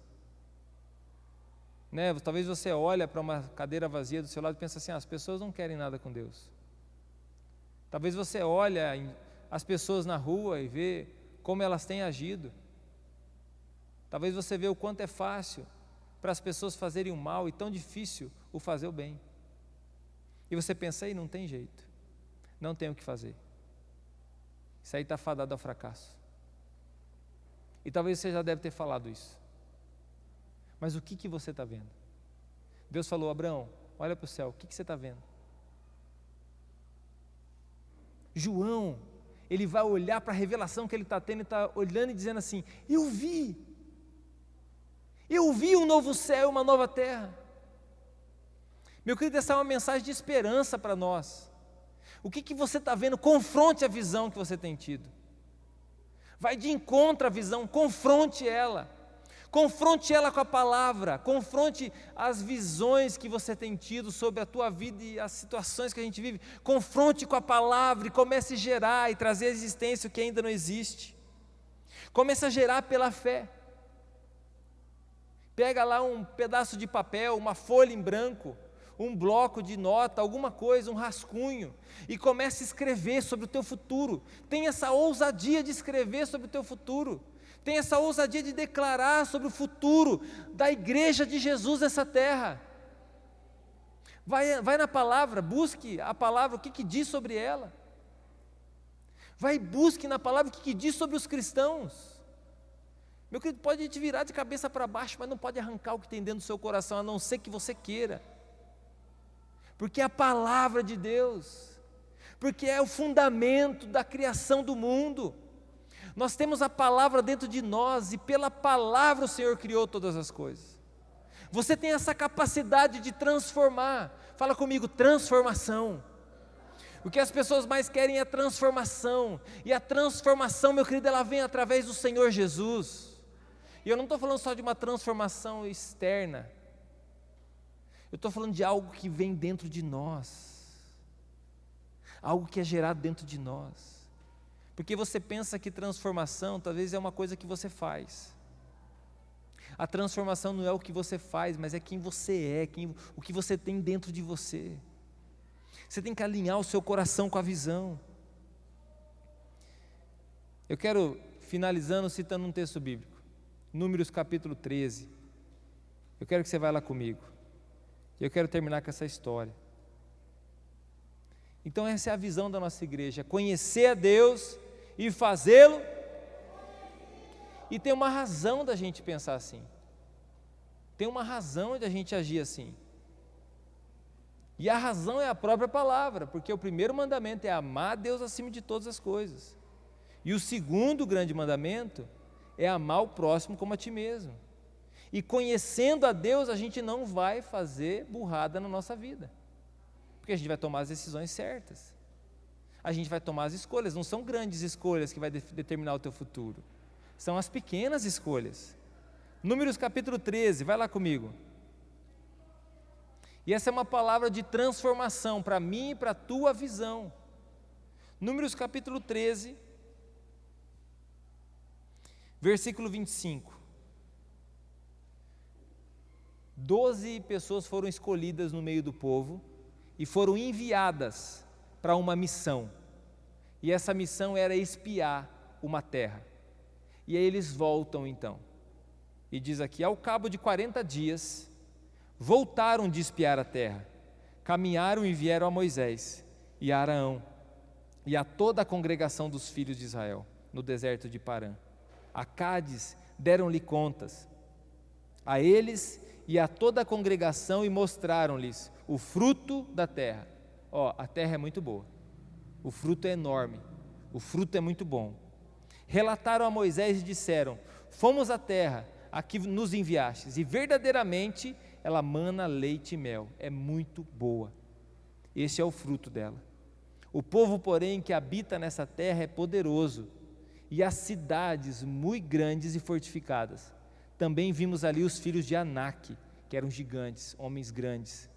Talvez você olhe para uma cadeira vazia do seu lado e pense assim, as pessoas não querem nada com Deus. Talvez você olhe as pessoas na rua e vê como elas têm agido. Talvez você vê o quanto é fácil para as pessoas fazerem o mal e tão difícil o fazer o bem. E você pensa, aí não tem jeito, não tem o que fazer. Isso aí está fadado ao fracasso. E talvez você já deve ter falado isso. Mas o que você está vendo? Deus falou, Abraão, olha para o céu, o que você está vendo? João, ele vai olhar para a revelação que ele está tendo e está olhando e dizendo assim, eu vi um novo céu e uma nova terra. Meu querido, essa é uma mensagem de esperança para nós. O que você está vendo? Confronte a visão que você tem tido. Vai de encontro à visão, confronte ela. Confronte ela com a palavra, confronte as visões que você tem tido sobre a tua vida e as situações que a gente vive. Confronte com a palavra e comece a gerar e trazer à existência o que ainda não existe. Comece a gerar pela fé. Pega lá um pedaço de papel, uma folha em branco, um bloco de nota, alguma coisa, um rascunho, e comece a escrever sobre o teu futuro. Tenha essa ousadia de escrever sobre o teu futuro. Tenha essa ousadia de declarar sobre o futuro da igreja de Jesus nessa terra. Vai na palavra, busque a palavra, o que diz sobre ela. Vai e busque na palavra o que diz sobre os cristãos. Meu querido, pode te virar de cabeça para baixo, mas não pode arrancar o que tem dentro do seu coração, a não ser que você queira. Porque é a palavra de Deus, porque é o fundamento da criação do mundo. Nós temos a palavra dentro de nós e pela palavra o Senhor criou todas as coisas. Você tem essa capacidade de transformar. Fala comigo, transformação. O que as pessoas mais querem é transformação. E a transformação, meu querido, ela vem através do Senhor Jesus. E eu não estou falando só de uma transformação externa. Eu estou falando de algo que vem dentro de nós. Algo que é gerado dentro de nós. Porque você pensa que transformação talvez é uma coisa que você faz. A transformação não é o que você faz, mas é quem você é, o que você tem dentro de você. Você tem que alinhar o seu coração com a visão. Eu quero, finalizando, citando um texto bíblico. Números capítulo 13. Eu quero que você vá lá comigo. Eu quero terminar com essa história. Então essa é a visão da nossa igreja, conhecer a Deus e fazê-lo. E tem uma razão da gente pensar assim. Tem uma razão de a gente agir assim. E a razão é a própria palavra, porque o primeiro mandamento é amar a Deus acima de todas as coisas. E o segundo grande mandamento é amar o próximo como a ti mesmo. E conhecendo a Deus, a gente não vai fazer burrada na nossa vida. Porque a gente vai tomar as decisões certas. A gente vai tomar as escolhas, não são grandes escolhas que vai determinar o teu futuro. São as pequenas escolhas. Números capítulo 13, vai lá comigo. E essa é uma palavra de transformação para mim e para a tua visão. Números capítulo 13, versículo 25. 12 pessoas foram escolhidas no meio do povo, e foram enviadas para uma missão. E essa missão era espiar uma terra. E aí eles voltam então. E diz aqui, ao cabo de 40 dias, voltaram de espiar a terra. Caminharam e vieram a Moisés e a Araão e a toda a congregação dos filhos de Israel, no deserto de Parã. A Cádiz deram-lhe contas, a eles e a toda a congregação, e mostraram-lhes o fruto da terra. A terra é muito boa, o fruto é enorme, o fruto é muito bom. Relataram a Moisés e disseram: fomos à terra a que nos enviastes, e verdadeiramente ela mana leite e mel, é muito boa. Esse é o fruto dela. O povo, porém, que habita nessa terra é poderoso, e as cidades muito grandes e fortificadas. Também vimos ali os filhos de Anak, que eram gigantes, homens grandes.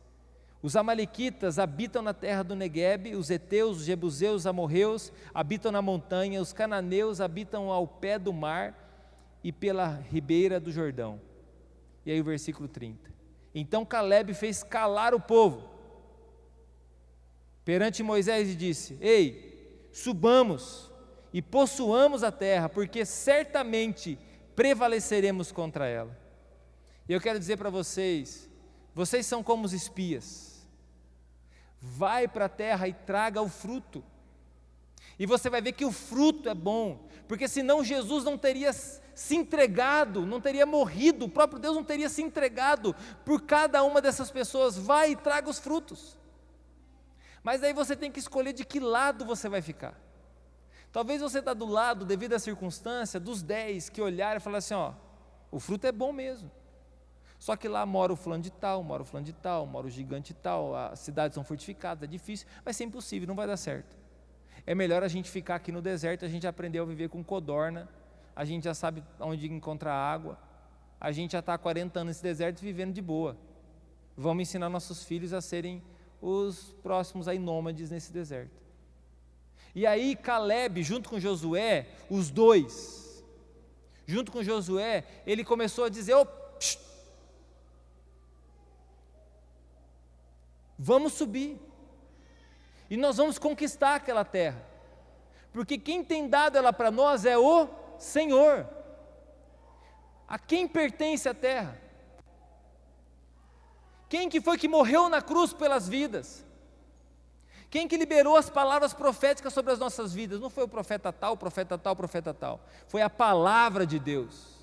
Os amalequitas habitam na terra do Neguebe, os heteus, os jebuseus, os amorreus habitam na montanha, os cananeus habitam ao pé do mar e pela ribeira do Jordão. E aí o versículo 30. Então Calebe fez calar o povo perante Moisés e disse: ei, subamos e possuamos a terra, porque certamente prevaleceremos contra ela. E eu quero dizer para vocês, vocês são como os espias. Vai para a terra e traga o fruto. E você vai ver que o fruto é bom, porque senão Jesus não teria se entregado, não teria morrido, o próprio Deus não teria se entregado por cada uma dessas pessoas. Vai e traga os frutos. Mas aí você tem que escolher de que lado você vai ficar. Talvez você está do lado, devido à circunstância, dos 10 que olharam e falaram assim: o fruto é bom mesmo. Só que lá mora o fulano de tal, mora o fulano de tal, mora o gigante tal, as cidades são fortificadas, é difícil, vai ser impossível, não vai dar certo. É melhor a gente ficar aqui no deserto, a gente aprendeu a viver com codorna, a gente já sabe onde encontrar água, a gente já está há 40 anos nesse deserto vivendo de boa. Vamos ensinar nossos filhos a serem os próximos aí nômades nesse deserto. E aí Calebe, junto com Josué, os dois, junto com Josué, ele começou a dizer: vamos subir, e nós vamos conquistar aquela terra, porque quem tem dado ela para nós é o Senhor. A quem pertence a terra? Quem que foi que morreu na cruz pelas vidas? Quem que liberou as palavras proféticas sobre as nossas vidas? Não foi o profeta tal, profeta tal, profeta tal. Foi a palavra de Deus.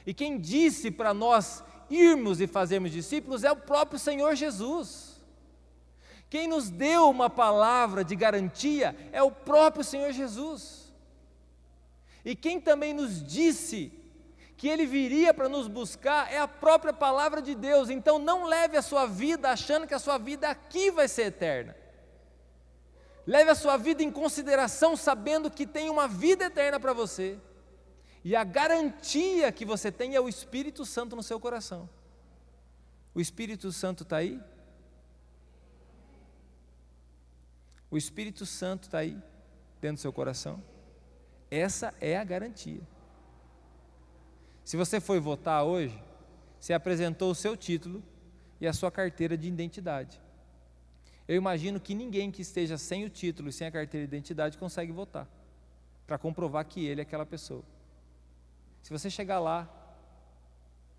E quem disse para nós irmos e fazermos discípulos é o próprio Senhor Jesus. Quem nos deu uma palavra de garantia é o próprio Senhor Jesus. E quem também nos disse que Ele viria para nos buscar é a própria palavra de Deus. Então não leve a sua vida achando que a sua vida aqui vai ser eterna. Leve a sua vida em consideração, sabendo que tem uma vida eterna para você. E a garantia que você tem é o Espírito Santo no seu coração. O Espírito Santo está aí? O Espírito Santo está aí, dentro do seu coração? Essa é a garantia. Se você foi votar hoje, você apresentou o seu título e a sua carteira de identidade. Eu imagino que ninguém que esteja sem o título e sem a carteira de identidade consegue votar, para comprovar que ele é aquela pessoa. Se você chegar lá,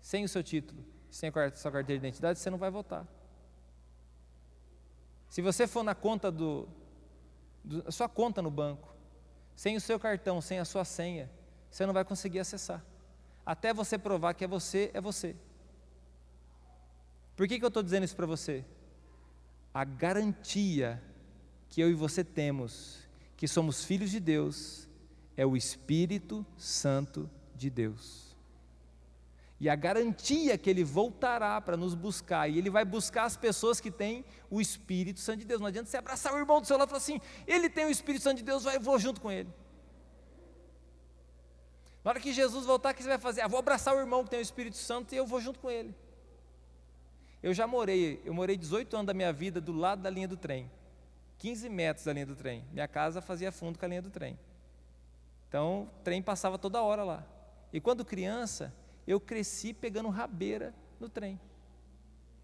sem o seu título, sem a sua carteira de identidade, você não vai votar. Se você for na conta a sua conta no banco, sem o seu cartão, sem a sua senha, você não vai conseguir acessar. Até você provar que é você, é você. Por que eu estou dizendo isso para você? A garantia que eu e você temos, que somos filhos de Deus, é o Espírito Santo de Deus. E a garantia que Ele voltará para nos buscar, e Ele vai buscar as pessoas que têm o Espírito Santo de Deus. Não adianta você abraçar o irmão do seu lado e falar assim: ele tem o Espírito Santo de Deus, eu vou junto com ele. Na hora que Jesus voltar, o que você vai fazer? Vou abraçar o irmão que tem o Espírito Santo e eu vou junto com ele. Eu morei 18 anos da minha vida do lado da linha do trem, 15 metros da linha do trem. Minha casa fazia fundo com a linha do trem. Então, o trem passava toda hora lá. E quando criança, eu cresci pegando rabeira no trem.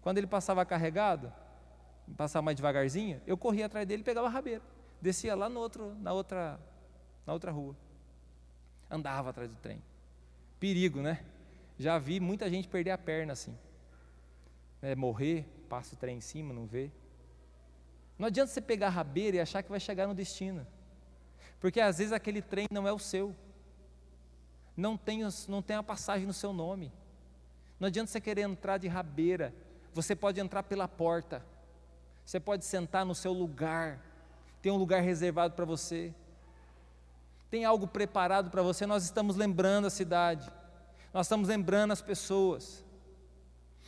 Quando ele passava carregado, passava mais devagarzinho, eu corria atrás dele e pegava a rabeira, descia lá na outra rua, andava atrás do trem. Perigo, né? Já vi muita gente perder a perna assim, morrer, passa o trem em cima, não vê. Não adianta você pegar a rabeira e achar que vai chegar no destino, porque às vezes aquele trem não é o seu, não tem a passagem no seu nome. Não adianta você querer entrar de rabeira. Você pode entrar pela porta, você pode sentar no seu lugar, tem um lugar reservado para você, tem algo preparado para você. Nós estamos lembrando a cidade, nós estamos lembrando as pessoas.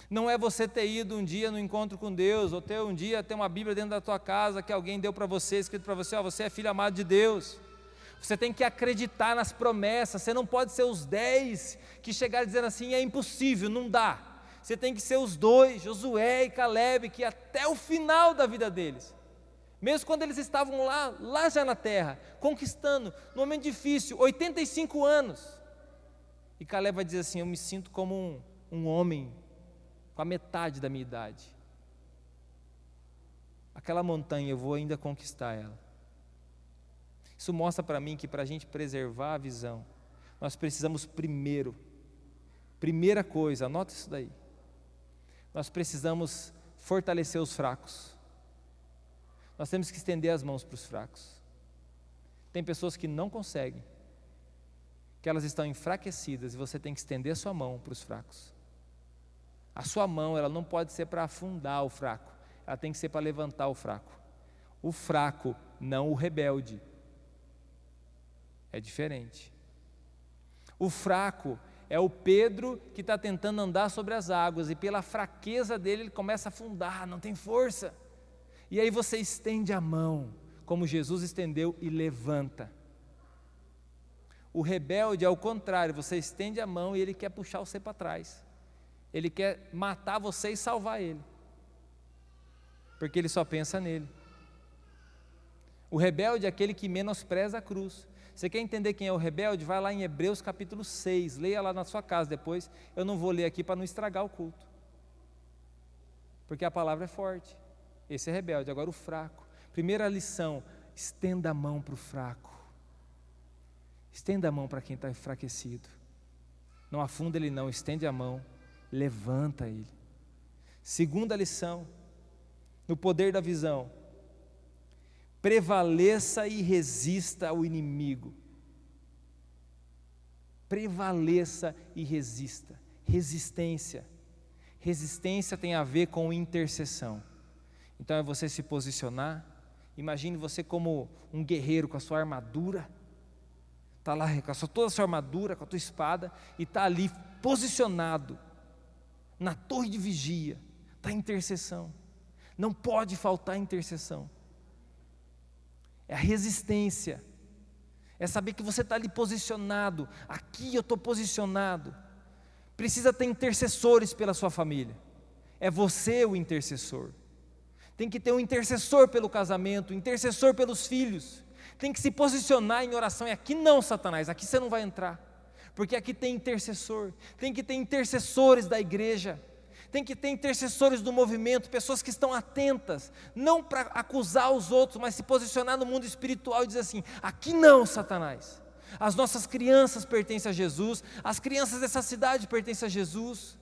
Não é você ter ido um dia no encontro com Deus, ou ter um dia ter uma Bíblia dentro da tua casa que alguém deu para você, escrito para você, você é filho amado de Deus. Você tem que acreditar nas promessas. Você não pode ser os 10 que chegaram dizendo assim, é impossível, não dá. Você tem que ser os 2, Josué e Caleb, que até o final da vida deles, mesmo quando eles estavam lá já na terra, conquistando, num momento difícil, 85 anos, e Caleb vai dizer assim, eu me sinto como um homem com a metade da minha idade. Aquela montanha eu vou ainda conquistar ela. Isso mostra para mim que para a gente preservar a visão, nós precisamos primeira coisa, anota isso daí, nós precisamos fortalecer os fracos. Nós temos que estender as mãos para os fracos. Tem pessoas que não conseguem, que elas estão enfraquecidas, e você tem que estender a sua mão para os fracos. A sua mão, ela não pode ser para afundar o fraco, ela tem que ser para levantar o fraco. O fraco, não o rebelde. É diferente. O fraco é o Pedro que está tentando andar sobre as águas, e pela fraqueza dele ele começa a afundar, não tem força. E aí você estende a mão, como Jesus estendeu, e levanta. O rebelde é o contrário, você estende a mão e ele quer puxar você para trás. Ele quer matar você e salvar ele, porque ele só pensa nele. O rebelde é aquele que menospreza a cruz. Você quer entender quem é o rebelde? Vai lá em Hebreus capítulo 6, leia lá na sua casa depois. Eu não vou ler aqui para não estragar o culto, porque a palavra é forte. Esse é rebelde. Agora o fraco, primeira lição, estenda a mão para o fraco, estenda a mão para quem está enfraquecido, não afunda ele não, estende a mão, levanta ele. Segunda lição, no poder da visão, prevaleça e resista ao inimigo. Prevaleça e resista. Resistência tem a ver com intercessão. Então é você se posicionar. Imagine você como um guerreiro com a sua armadura, está lá com toda a sua armadura, com a tua espada, e está ali posicionado na torre de vigia, está em intercessão. Não pode faltar intercessão. É a resistência, é saber que você está ali posicionado, aqui eu estou posicionado. Precisa ter intercessores pela sua família, é você o intercessor. Tem que ter um intercessor pelo casamento, um intercessor pelos filhos, tem que se posicionar em oração. E aqui não, Satanás, aqui você não vai entrar, porque aqui tem intercessor. Tem que ter intercessores da igreja, tem que ter intercessores do movimento, pessoas que estão atentas, não para acusar os outros, mas se posicionar no mundo espiritual e dizer assim, aqui não, Satanás, as nossas crianças pertencem a Jesus, as crianças dessa cidade pertencem a Jesus,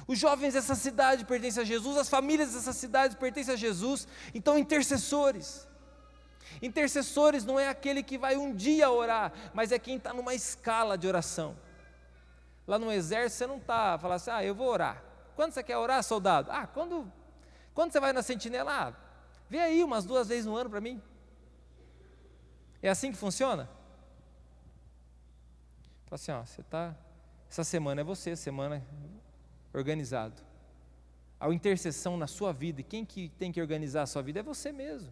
os jovens dessa cidade pertencem a Jesus, as famílias dessa cidade pertencem a Jesus. Então intercessores não é aquele que vai um dia orar, mas é quem está numa escala de oração. Lá no exército você não está falando assim, eu vou orar. Quando você quer orar, soldado? Quando você vai na sentinela, vem aí umas 2 vezes no ano para mim. É assim que funciona? Fala assim, você está, essa semana é você, semana organizado. A intercessão na sua vida, e quem que tem que organizar a sua vida é você mesmo.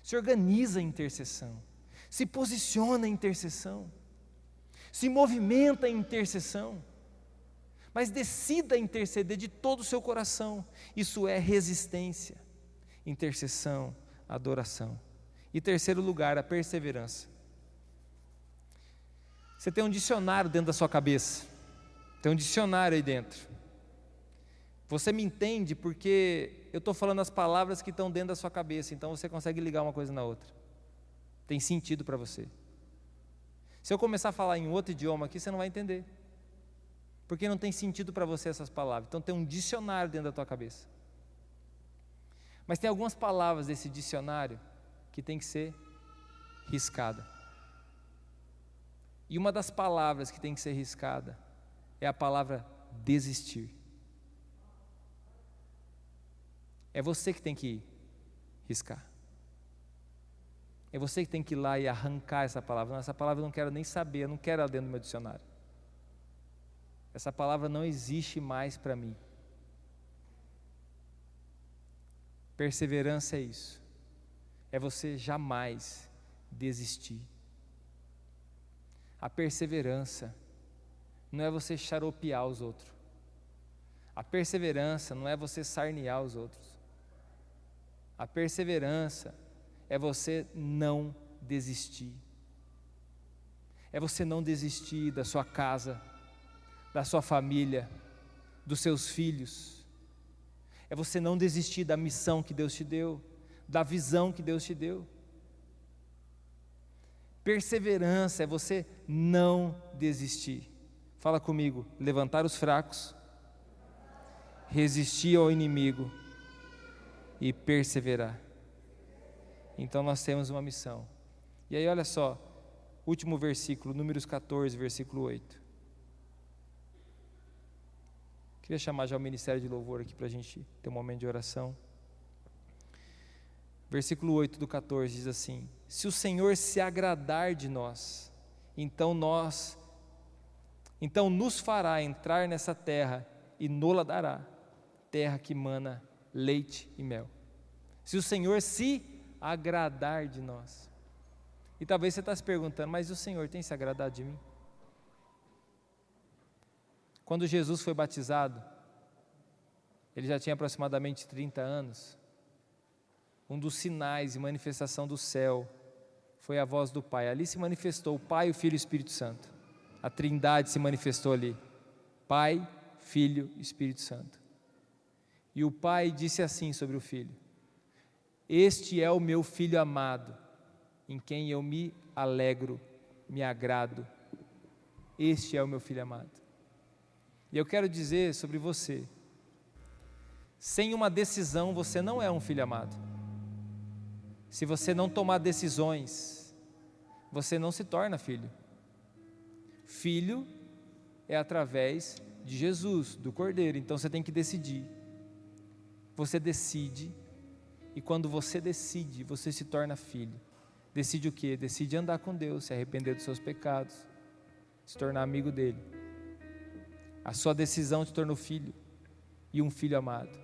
Se organiza a intercessão, se posiciona em intercessão, se movimenta em intercessão, mas decida interceder de todo o seu coração. Isso é resistência, intercessão, adoração. E terceiro lugar, a perseverança. Você tem um dicionário dentro da sua cabeça, tem um dicionário aí dentro. Você me entende porque eu estou falando as palavras que estão dentro da sua cabeça, então você consegue ligar uma coisa na outra. Tem sentido para você. Se eu começar a falar em outro idioma aqui, você não vai entender. Porque não tem sentido para você essas palavras. Então tem um dicionário dentro da tua cabeça. Mas tem algumas palavras desse dicionário que tem que ser riscada. E uma das palavras que tem que ser riscada é a palavra desistir. É você que tem que riscar. É você que tem que ir lá e arrancar essa palavra. Não, essa palavra eu não quero nem saber, eu não quero ela dentro do meu dicionário. Essa palavra não existe mais para mim. Perseverança é isso. É você jamais desistir. A perseverança não é você xaropear os outros. A perseverança não é você sarnear os outros. A perseverança é você não desistir. É você não desistir da sua casa, da sua família, dos seus filhos. É você não desistir da missão que Deus te deu, da visão que Deus te deu. Perseverança é você não desistir. Fala comigo: levantar os fracos, resistir ao inimigo e perseverar. Então nós temos uma missão. E aí olha só, último versículo, Números 14, versículo 8. Queria chamar já o ministério de louvor aqui para a gente ter um momento de oração. Versículo 8 do 14 diz assim: se o Senhor se agradar de nós, então nos fará entrar nessa terra e nola dará, terra que mana leite e mel. Se o Senhor se agradar de nós. E talvez você está se perguntando: mas o Senhor tem se agradado de mim? Quando Jesus foi batizado, ele já tinha aproximadamente 30 anos. Um dos sinais e manifestação do céu foi a voz do Pai. Ali se manifestou o Pai, o Filho e o Espírito Santo. A Trindade se manifestou ali. Pai, Filho e Espírito Santo. E o Pai disse assim sobre o Filho: este é o meu Filho amado, em quem eu me alegro, me agrado. Este é o meu Filho amado. E eu quero dizer sobre você: sem uma decisão você não é um filho amado. Se você não tomar decisões, você não se torna filho. Filho é através de Jesus, do Cordeiro. Então você tem que decidir. Você decide, e quando você decide, você se torna filho. Decide o quê? Decide andar com Deus, se arrepender dos seus pecados, se tornar amigo dele. A sua decisão te tornou filho, e um filho amado.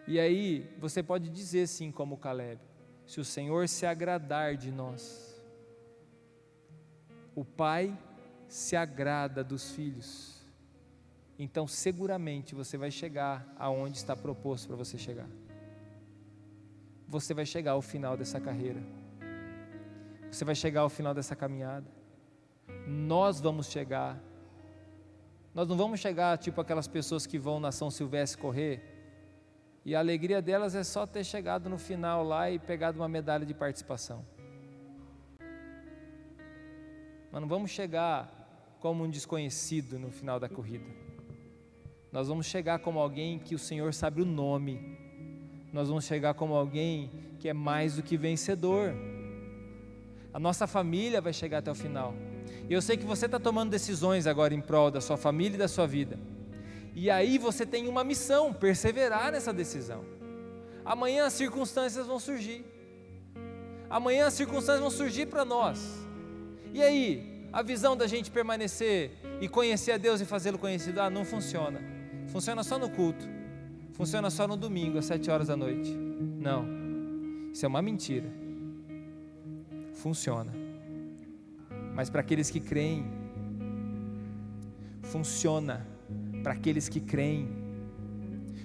E aí, você pode dizer sim, como Caleb: se o Senhor se agradar de nós. O Pai se agrada dos filhos. Então, seguramente, você vai chegar aonde está proposto para você chegar. Você vai chegar ao final dessa carreira. Você vai chegar ao final dessa caminhada. Nós vamos chegar. Nós não vamos chegar tipo aquelas pessoas que vão na São Silvestre correr, e a alegria delas é só ter chegado no final lá e pegado uma medalha de participação. Mas não vamos chegar como um desconhecido no final da corrida. Nós vamos chegar como alguém que o Senhor sabe o nome. Nós vamos chegar como alguém que é mais do que vencedor. A nossa família vai chegar até o final. E eu sei que você está tomando decisões agora em prol da sua família e da sua vida. E aí você tem uma missão: perseverar nessa decisão. Amanhã as circunstâncias vão surgir. Amanhã as circunstâncias vão surgir para nós. E aí, a visão da gente permanecer e conhecer a Deus e fazê-lo conhecido, não funciona. Funciona só no culto. Funciona só no domingo, às 7 horas da noite. Não, isso é uma mentira. Funciona. Mas para aqueles que creem, funciona. Para aqueles que creem,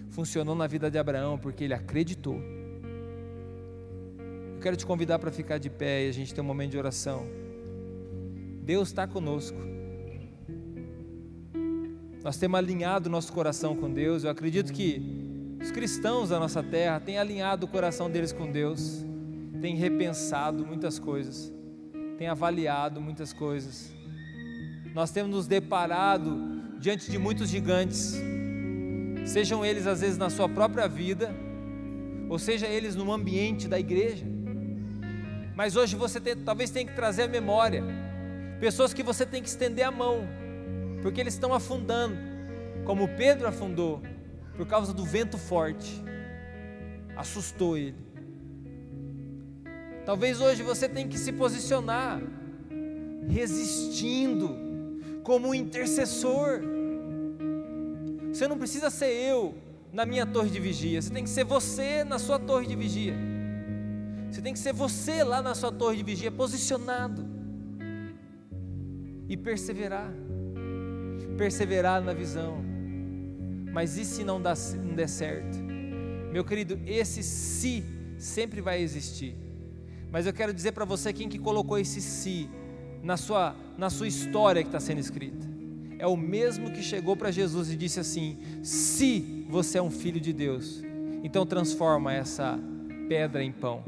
funcionou na vida de Abraão, porque ele acreditou. Eu quero te convidar para ficar de pé e a gente ter um momento de oração. Deus está conosco. nós temos alinhado o nosso coração com Deus. Eu acredito que os cristãos da nossa terra têm alinhado o coração deles com Deus, têm repensado muitas coisas, têm avaliado muitas coisas. Nós temos nos deparado diante de muitos gigantes, sejam eles às vezes na sua própria vida, ou seja eles no ambiente da igreja. Mas hoje você talvez tenha que trazer à memória pessoas que você tem que estender a mão, porque eles estão afundando, como Pedro afundou, por causa do vento forte, assustou ele. Talvez hoje você tenha que se posicionar, resistindo, como um intercessor. Você não precisa ser eu na minha torre de vigia, você tem que ser você na sua torre de vigia. Você tem que ser você lá na sua torre de vigia, posicionado, e perseverar na visão. Mas e se não der certo? Meu querido, esse se sempre vai existir. Mas eu quero dizer para você quem que colocou esse se na sua história que está sendo escrita. É o mesmo que chegou para Jesus e disse assim: se você é um filho de Deus, então transforma essa pedra em pão.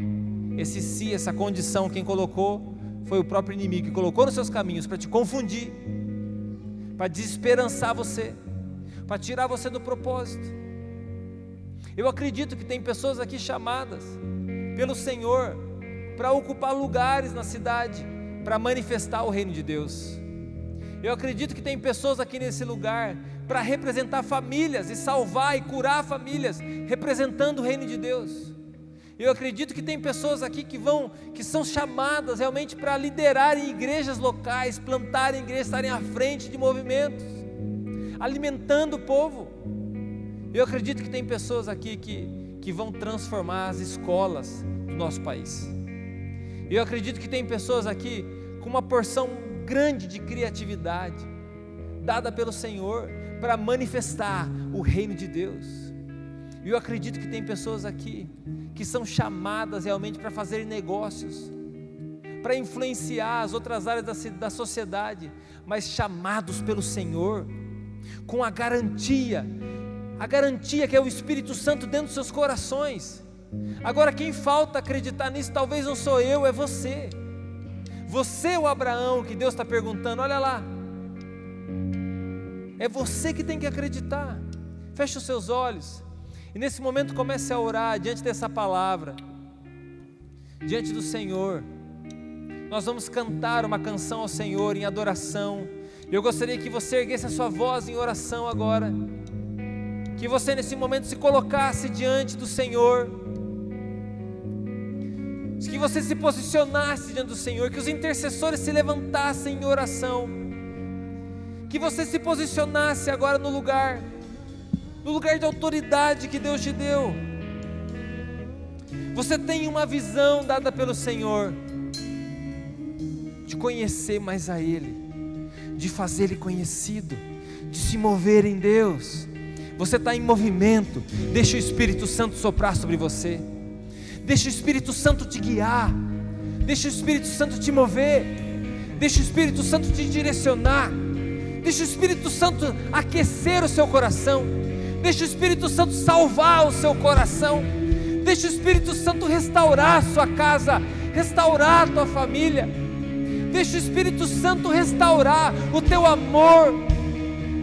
Esse se, essa condição, quem colocou foi o próprio inimigo, que colocou nos seus caminhos para te confundir, para desesperançar você, para tirar você do propósito. Eu acredito que tem pessoas aqui chamadas pelo Senhor para ocupar lugares na cidade, para manifestar o reino de Deus. Eu acredito que tem pessoas aqui nesse lugar para representar famílias e salvar e curar famílias, representando o reino de Deus. Eu acredito que tem pessoas aqui que são chamadas realmente para liderarem igrejas locais, plantarem igrejas, estarem à frente de movimentos, alimentando o povo. Eu acredito que tem pessoas aqui que vão transformar as escolas do nosso país. Eu acredito que tem pessoas aqui com uma porção grande de criatividade, dada pelo Senhor, para manifestar o reino de Deus. E eu acredito que tem pessoas aqui que são chamadas realmente para fazerem negócios, para influenciar as outras áreas da sociedade, mas chamados pelo Senhor, com a garantia que é o Espírito Santo dentro dos seus corações. Agora quem falta acreditar nisso, talvez não sou eu, é você. Você é o Abraão que Deus está perguntando, olha lá. É você que tem que acreditar. Feche os seus olhos e nesse momento comece a orar diante dessa palavra, diante do Senhor. Nós vamos cantar uma canção ao Senhor em adoração. Eu gostaria que você erguesse a sua voz em oração agora, que você nesse momento se colocasse diante do Senhor, que você se posicionasse diante do Senhor, que os intercessores se levantassem em oração, que você se posicionasse agora no lugar de autoridade que Deus te deu. Você tem uma visão dada pelo Senhor, de conhecer mais a Ele, de fazer Ele conhecido, de se mover em Deus. Você está em movimento, deixa o Espírito Santo soprar sobre você, deixa o Espírito Santo te guiar, deixa o Espírito Santo te mover, deixa o Espírito Santo te direcionar, deixa o Espírito Santo aquecer o seu coração, deixa o Espírito Santo salvar o seu coração, deixa o Espírito Santo restaurar a sua casa, restaurar a tua família, deixa o Espírito Santo restaurar o teu amor,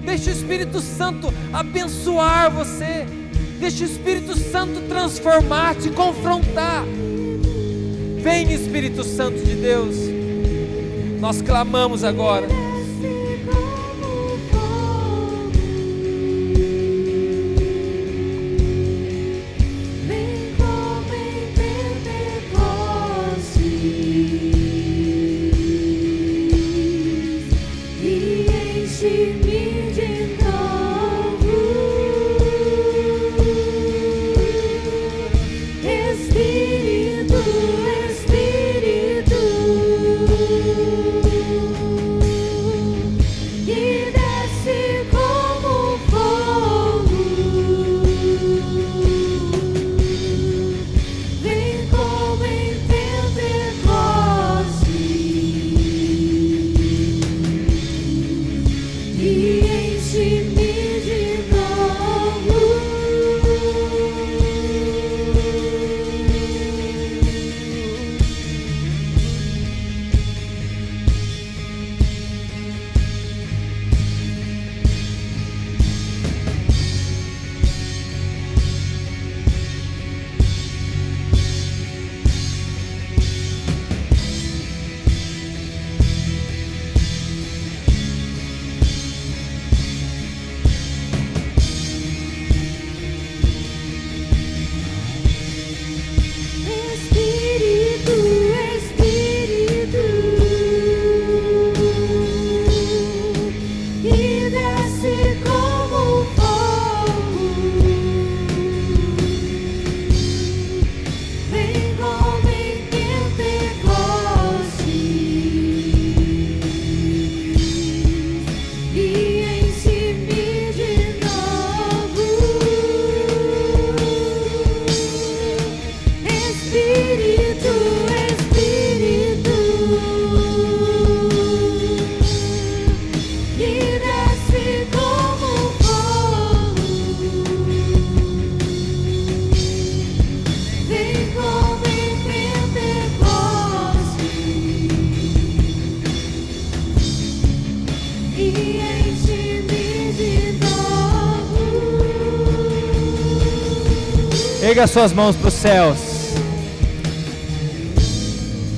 deixa o Espírito Santo abençoar você, deixa o Espírito Santo transformar, te confrontar. Vem, Espírito Santo de Deus, nós clamamos agora. Erga as suas mãos para os céus.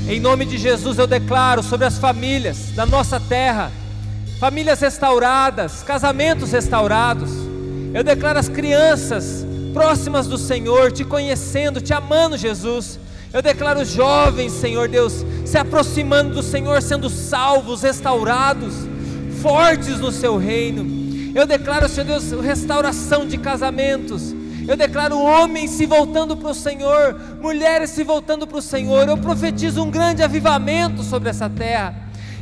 Em nome de Jesus eu declaro sobre as famílias da nossa terra, famílias restauradas, casamentos restaurados. Eu declaro as crianças próximas do Senhor, te conhecendo, te amando, Jesus. Eu declaro os jovens, Senhor Deus, se aproximando do Senhor, sendo salvos, restaurados, fortes no seu reino. Eu declaro, Senhor Deus, restauração de casamentos. Eu declaro homens se voltando para o Senhor, mulheres se voltando para o Senhor. Eu profetizo um grande avivamento sobre essa terra.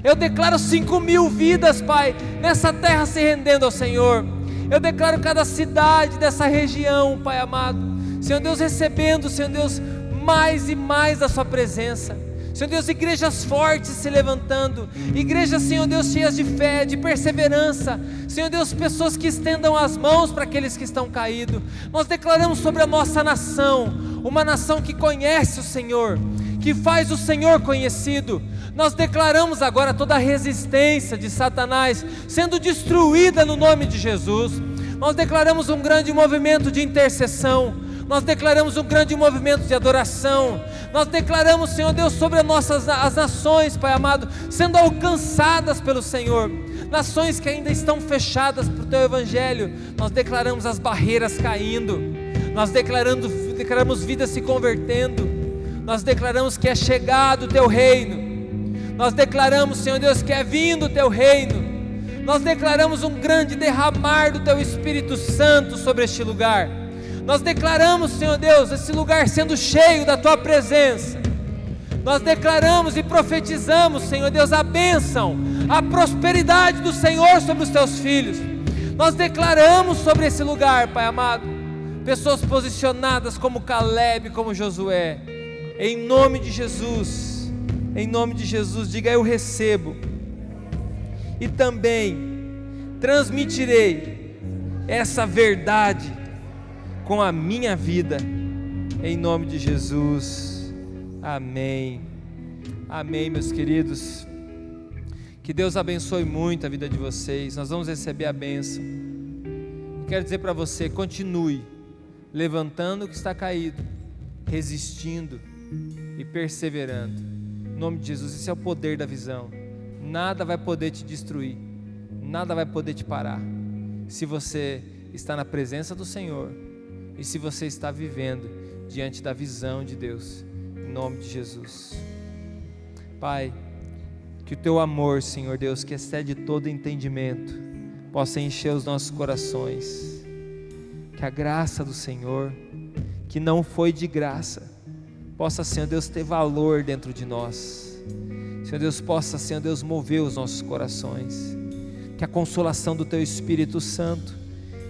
Eu declaro 5.000 vidas, Pai, nessa terra se rendendo ao Senhor. Eu declaro cada cidade dessa região, Pai amado, Senhor Deus, recebendo, Senhor Deus, mais e mais da sua presença. Senhor Deus, igrejas fortes se levantando, igrejas, Senhor Deus, cheias de fé, de perseverança. Senhor Deus, pessoas que estendam as mãos para aqueles que estão caídos. Nós declaramos sobre a nossa nação, uma nação que conhece o Senhor, que faz o Senhor conhecido. Nós declaramos agora toda a resistência de Satanás sendo destruída no nome de Jesus. Nós declaramos um grande movimento de intercessão. Nós declaramos um grande movimento de adoração. Nós declaramos, Senhor Deus, sobre as nações, Pai amado, sendo alcançadas pelo Senhor. Nações que ainda estão fechadas para o Teu Evangelho, nós declaramos as barreiras caindo. Nós declaramos vidas se convertendo. Nós declaramos que é chegado o Teu reino. Nós declaramos, Senhor Deus, que é vindo o Teu reino. Nós declaramos um grande derramar do Teu Espírito Santo sobre este lugar. Nós declaramos, Senhor Deus, esse lugar sendo cheio da Tua presença. Nós declaramos e profetizamos, Senhor Deus, a bênção, a prosperidade do Senhor sobre os Teus filhos. Nós declaramos sobre esse lugar, Pai amado, pessoas posicionadas como Caleb, como Josué. Em nome de Jesus, diga: eu recebo e também transmitirei essa verdade com a minha vida, em nome de Jesus. Amém. Amém, meus queridos. Que Deus abençoe muito a vida de vocês. Nós vamos receber a bênção. Quero dizer para você: continue levantando o que está caído, resistindo e perseverando. Em nome de Jesus, esse é o poder da visão. Nada vai poder te destruir, nada vai poder te parar, se você está na presença do Senhor e se você está vivendo diante da visão de Deus. Em nome de Jesus. Pai, que o Teu amor, Senhor Deus, que excede todo entendimento, possa encher os nossos corações. Que a graça do Senhor, que não foi de graça, possa, Senhor Deus, ter valor dentro de nós. Senhor Deus, possa, Senhor Deus, mover os nossos corações. Que a consolação do Teu Espírito Santo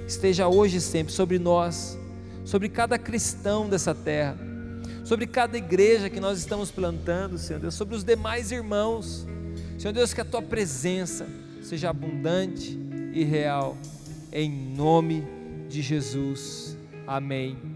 esteja hoje e sempre sobre nós, sobre cada cristão dessa terra, sobre cada igreja que nós estamos plantando, Senhor Deus, sobre os demais irmãos. Senhor Deus, que a Tua presença seja abundante e real, em nome de Jesus. Amém.